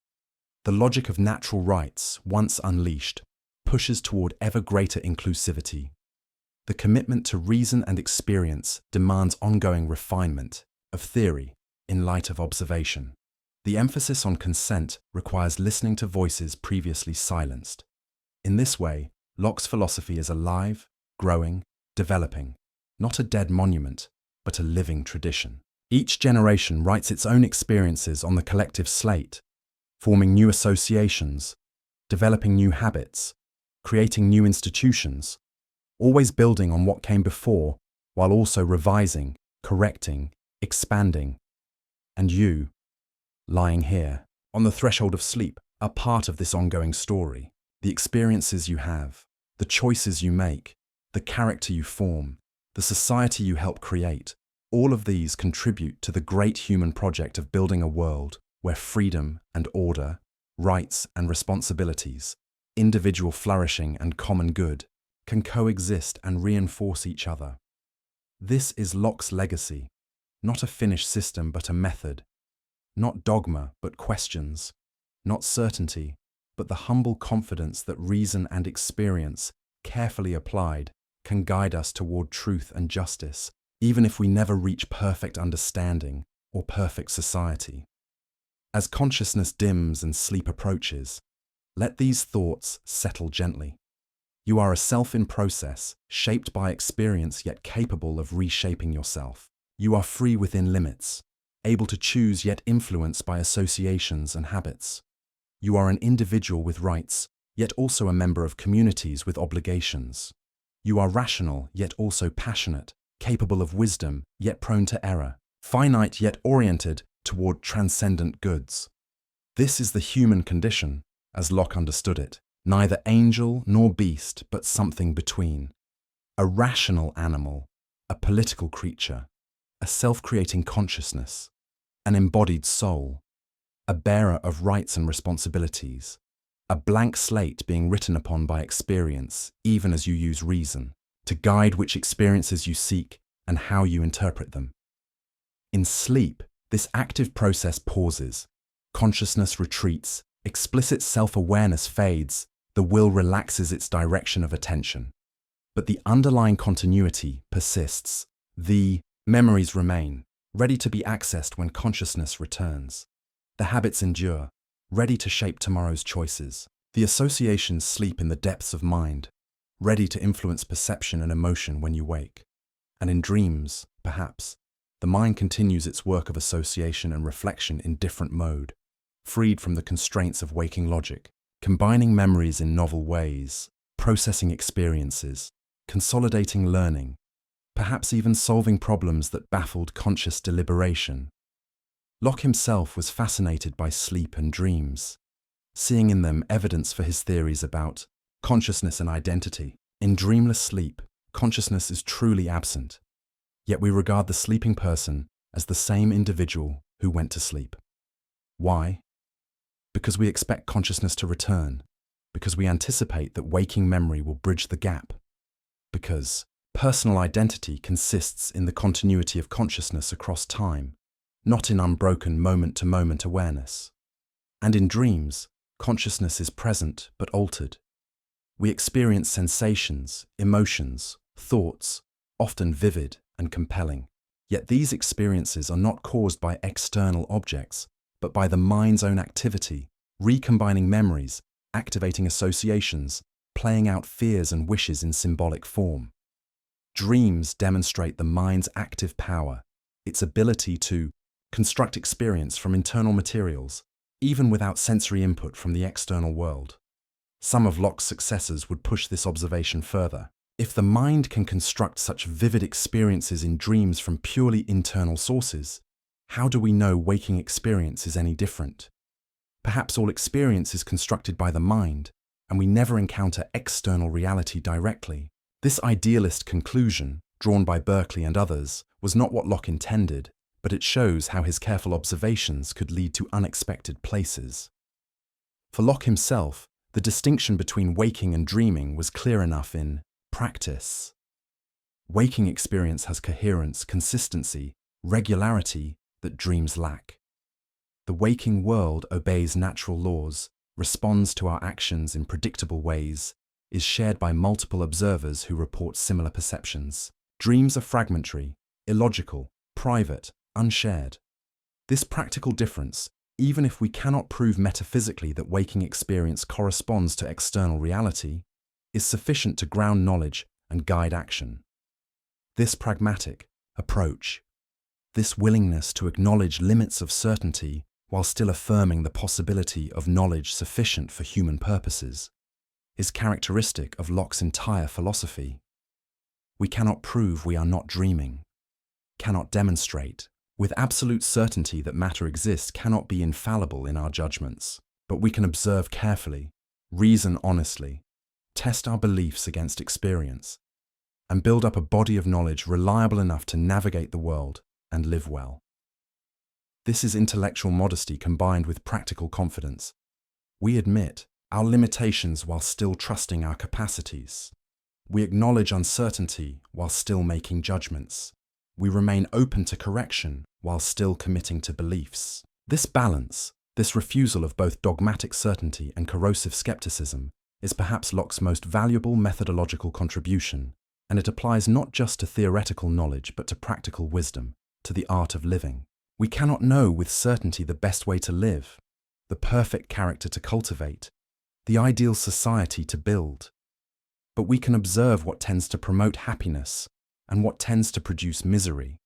S1: The logic of natural rights, once unleashed, pushes toward ever greater inclusivity. The commitment to reason and experience demands ongoing refinement of theory in light of observation. The emphasis on consent requires listening to voices previously silenced. In this way, Locke's philosophy is alive, growing, developing, not a dead monument, but a living tradition. Each generation writes its own experiences on the collective slate, forming new associations, developing new habits, creating new institutions, always building on what came before, while also revising, correcting, expanding. And you, lying here, on the threshold of sleep, are part of this ongoing story. The experiences you have, the choices you make, the character you form, the society you help create, all of these contribute to the great human project of building a world where freedom and order, rights and responsibilities, individual flourishing and common good can coexist and reinforce each other. This is Locke's legacy, not a finished system but a method, not dogma but questions, not certainty but the humble confidence that reason and experience, carefully applied, can guide us toward truth and justice, even if we never reach perfect understanding or perfect society. As consciousness dims and sleep approaches, let these thoughts settle gently. You are a self in process, shaped by experience yet capable of reshaping yourself. You are free within limits, able to choose yet influenced by associations and habits. You are an individual with rights, yet also a member of communities with obligations. You are rational yet also passionate, capable of wisdom yet prone to error, finite yet oriented toward transcendent goods. This is the human condition, as Locke understood it, neither angel nor beast, but something between. A rational animal, a political creature, a self-creating consciousness, an embodied soul, a bearer of rights and responsibilities, a blank slate being written upon by experience, even as you use reason, to guide which experiences you seek and how you interpret them. In sleep, this active process pauses, consciousness retreats, explicit self-awareness fades, the will relaxes its direction of attention. But the underlying continuity persists. The memories remain, ready to be accessed when consciousness returns. The habits endure, ready to shape tomorrow's choices. The associations sleep in the depths of mind, ready to influence perception and emotion when you wake. And in dreams, perhaps, the mind continues its work of association and reflection in different mode, freed from the constraints of waking logic, combining memories in novel ways, processing experiences, consolidating learning, perhaps even solving problems that baffled conscious deliberation. Locke himself was fascinated by sleep and dreams, seeing in them evidence for his theories about consciousness and identity. In dreamless sleep, consciousness is truly absent, yet we regard the sleeping person as the same individual who went to sleep. Why? Because we expect consciousness to return, because we anticipate that waking memory will bridge the gap, because personal identity consists in the continuity of consciousness across time, not in unbroken moment-to-moment awareness. And in dreams, consciousness is present but altered. We experience sensations, emotions, thoughts, often vivid and compelling. Yet these experiences are not caused by external objects, but by the mind's own activity, recombining memories, activating associations, playing out fears and wishes in symbolic form. Dreams demonstrate the mind's active power, its ability to construct experience from internal materials, even without sensory input from the external world. Some of Locke's successors would push this observation further. If the mind can construct such vivid experiences in dreams from purely internal sources, how do we know waking experience is any different? Perhaps all experience is constructed by the mind, and we never encounter external reality directly. This idealist conclusion, drawn by Berkeley and others, was not what Locke intended, but it shows how his careful observations could lead to unexpected places. For Locke himself, the distinction between waking and dreaming was clear enough in practice. Waking experience has coherence, consistency, regularity that dreams lack. The waking world obeys natural laws, responds to our actions in predictable ways, is shared by multiple observers who report similar perceptions. Dreams are fragmentary, illogical, private, unshared. This practical difference, even if we cannot prove metaphysically that waking experience corresponds to external reality, is sufficient to ground knowledge and guide action. This pragmatic approach, this willingness to acknowledge limits of certainty while still affirming the possibility of knowledge sufficient for human purposes, is characteristic of Locke's entire philosophy. We cannot prove we are not dreaming, cannot demonstrate with absolute certainty that matter exists, cannot be infallible in our judgments, but we can observe carefully, reason honestly, test our beliefs against experience, and build up a body of knowledge reliable enough to navigate the world and live well. This is intellectual modesty combined with practical confidence. We admit our limitations while still trusting our capacities. We acknowledge uncertainty while still making judgments. We remain open to correction while still committing to beliefs. This balance, this refusal of both dogmatic certainty and corrosive skepticism, is perhaps Locke's most valuable methodological contribution, and it applies not just to theoretical knowledge but to practical wisdom, to the art of living. We cannot know with certainty the best way to live, the perfect character to cultivate, the ideal society to build. But we can observe what tends to promote happiness and what tends to produce misery.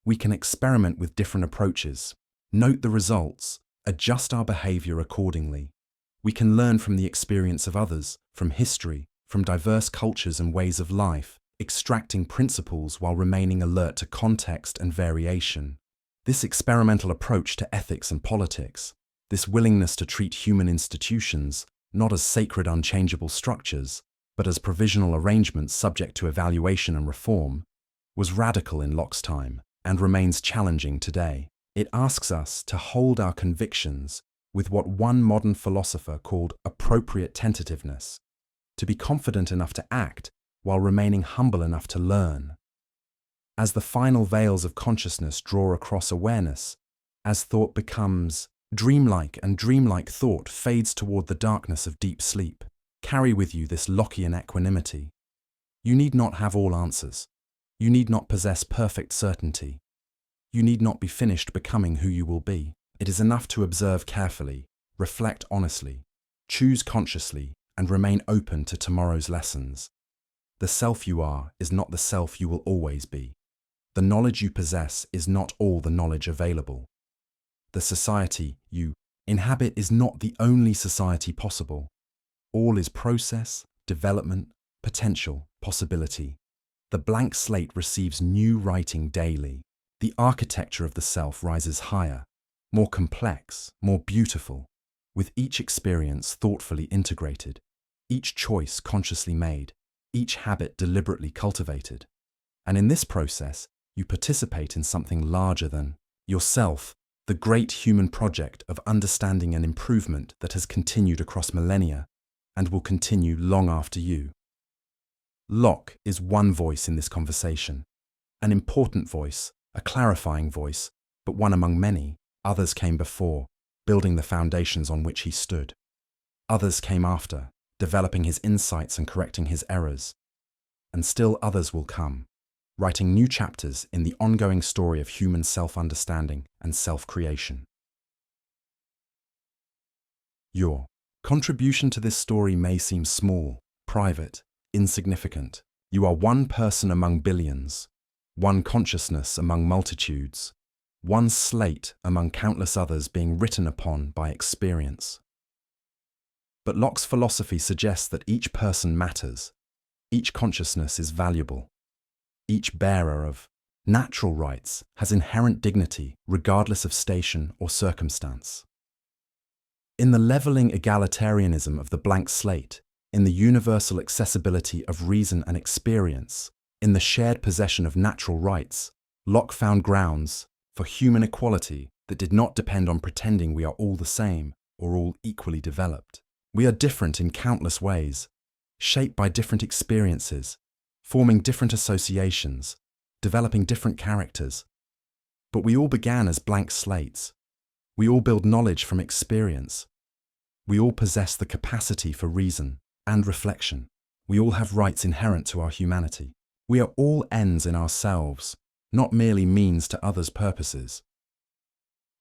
S1: We can experiment with different approaches, note the results, adjust our behavior accordingly. We can learn from the experience of others, from history, from diverse cultures and ways of life, extracting principles while remaining alert to context and variation. This experimental approach to ethics and politics, this willingness to treat human institutions not as sacred unchangeable structures, but as provisional arrangements subject to evaluation and reform, was radical in Locke's time and remains challenging today. It asks us to hold our convictions with what one modern philosopher called appropriate tentativeness, to be confident enough to act while remaining humble enough to learn. As the final veils of consciousness draw across awareness, as thought becomes dreamlike and dreamlike thought fades toward the darkness of deep sleep, carry with you this Lockean equanimity. You need not have all answers. You need not possess perfect certainty. You need not be finished becoming who you will be. It is enough to observe carefully, reflect honestly, choose consciously, and remain open to tomorrow's lessons. The self you are is not the self you will always be. The knowledge you possess is not all the knowledge available. The society you inhabit is not the only society possible. All is process, development, potential, possibility. The blank slate receives new writing daily. The architecture of the self rises higher, more complex, more beautiful, with each experience thoughtfully integrated, each choice consciously made, each habit deliberately cultivated. And in this process, you participate in something larger than yourself, the great human project of understanding and improvement that has continued across millennia and will continue long after you. Locke is one voice in this conversation, an important voice, a clarifying voice, but one among many. Others came before, building the foundations on which he stood. Others came after, developing his insights and correcting his errors. And still others will come, writing new chapters in the ongoing story of human self-understanding and self-creation. Your contribution to this story may seem small, private, insignificant. You are one person among billions, one consciousness among multitudes, one slate among countless others being written upon by experience. But Locke's philosophy suggests that each person matters, each consciousness is valuable, each bearer of natural rights has inherent dignity regardless of station or circumstance. In the leveling egalitarianism of the blank slate, in the universal accessibility of reason and experience, in the shared possession of natural rights, Locke found grounds for human equality that did not depend on pretending we are all the same or all equally developed. We are different in countless ways, shaped by different experiences, forming different associations, developing different characters. But we all began as blank slates. We all build knowledge from experience. We all possess the capacity for reason and reflection. We all have rights inherent to our humanity. We are all ends in ourselves, not merely means to others' purposes.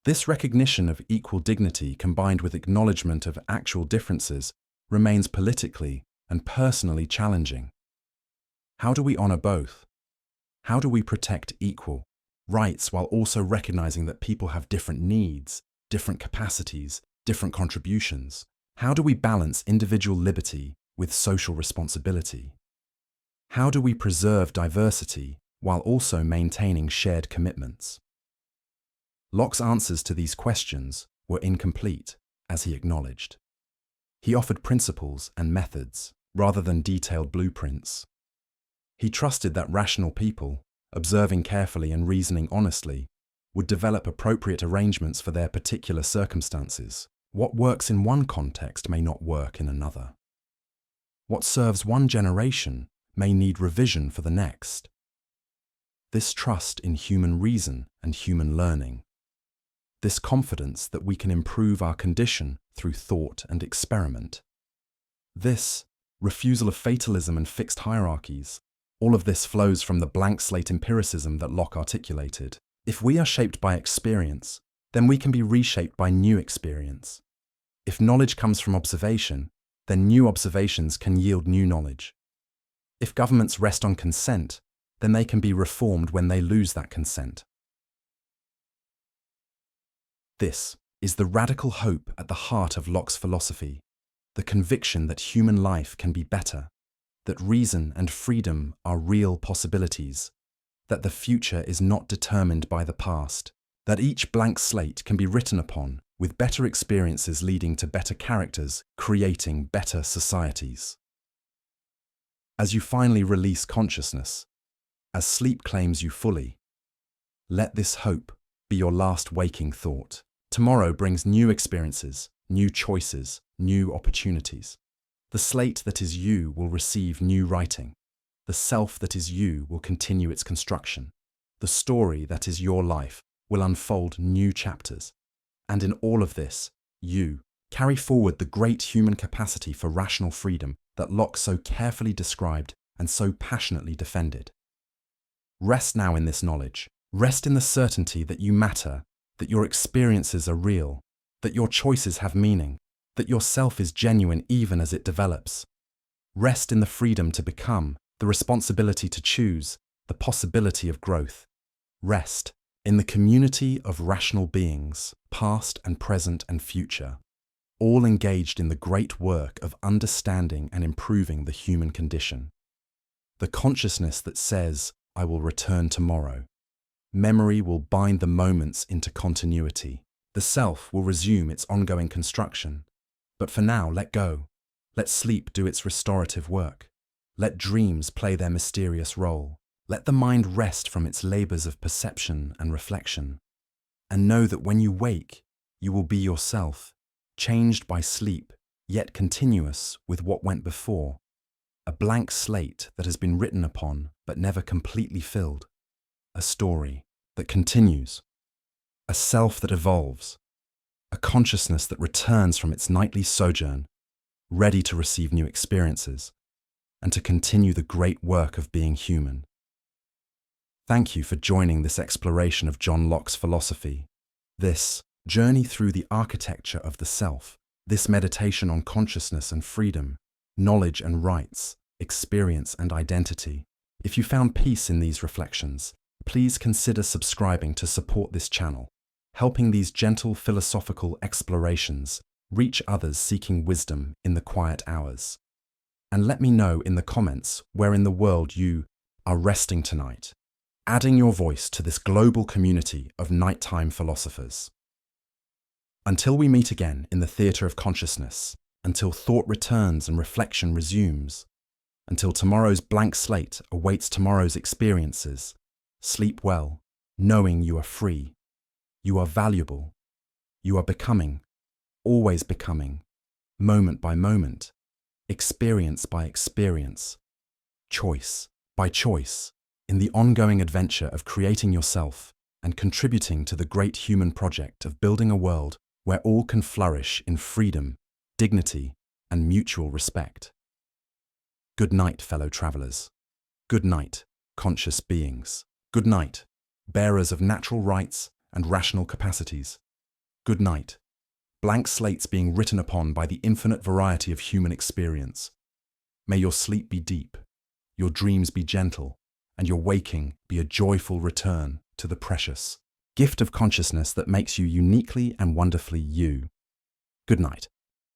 S1: This recognition of equal dignity combined with acknowledgement of actual differences remains politically and personally challenging. How do we honor both? How do we protect equal rights while also recognizing that people have different needs, different capacities, different contributions? How do we balance individual liberty with social responsibility? How do we preserve diversity while also maintaining shared commitments? Locke's answers to these questions were incomplete, as he acknowledged. He offered principles and methods rather than detailed blueprints. He trusted that rational people, observing carefully and reasoning honestly, would develop appropriate arrangements for their particular circumstances. What works in one context may not work in another. What serves one generation may need revision for the next. This trust in human reason and human learning, this confidence that we can improve our condition through thought and experiment, this refusal of fatalism and fixed hierarchies, all of this flows from the blank slate empiricism that Locke articulated. If we are shaped by experience, then we can be reshaped by new experience. If knowledge comes from observation, then new observations can yield new knowledge. If governments rest on consent, then they can be reformed when they lose that consent. This is the radical hope at the heart of Locke's philosophy, the conviction that human life can be better, that reason and freedom are real possibilities, that the future is not determined by the past, that each blank slate can be written upon with better experiences leading to better characters, creating better societies. As you finally release consciousness, as sleep claims you fully, let this hope be your last waking thought. Tomorrow brings new experiences, new choices, new opportunities. The slate that is you will receive new writing. The self that is you will continue its construction. The story that is your life will unfold new chapters. And in all of this, you carry forward the great human capacity for rational freedom that Locke so carefully described and so passionately defended. Rest now in this knowledge. Rest in the certainty that you matter, that your experiences are real, that your choices have meaning, that your self is genuine even as it develops. Rest in the freedom to become, the responsibility to choose, the possibility of growth. Rest in the community of rational beings, past and present and future, all engaged in the great work of understanding and improving the human condition. The consciousness that says, I will return tomorrow. Memory will bind the moments into continuity. The self will resume its ongoing construction. But for now, let go. Let sleep do its restorative work. Let dreams play their mysterious role. Let the mind rest from its labors of perception and reflection. And know that when you wake, you will be yourself, changed by sleep, yet continuous with what went before. A blank slate that has been written upon but never completely filled. A story that continues. A self that evolves. A consciousness that returns from its nightly sojourn, ready to receive new experiences and to continue the great work of being human. Thank you for joining this exploration of John Locke's philosophy, this journey through the architecture of the self, this meditation on consciousness and freedom, knowledge and rights, experience and identity. If you found peace in these reflections, please consider subscribing to support this channel, helping these gentle philosophical explorations reach others seeking wisdom in the quiet hours. And let me know in the comments where in the world you are resting tonight, adding your voice to this global community of nighttime philosophers. Until we meet again in the theatre of consciousness, until thought returns and reflection resumes, until tomorrow's blank slate awaits tomorrow's experiences, sleep well, knowing you are free, you are valuable, you are becoming, always becoming, moment by moment, experience by experience, choice by choice, in the ongoing adventure of creating yourself and contributing to the great human project of building a world where all can flourish in freedom, dignity, and mutual respect. Good night, fellow travelers. Good night, conscious beings. Good night, bearers of natural rights and rational capacities. Good night, blank slates being written upon by the infinite variety of human experience. May your sleep be deep, your dreams be gentle, and your waking be a joyful return to the precious gift of consciousness that makes you uniquely and wonderfully you. Good night.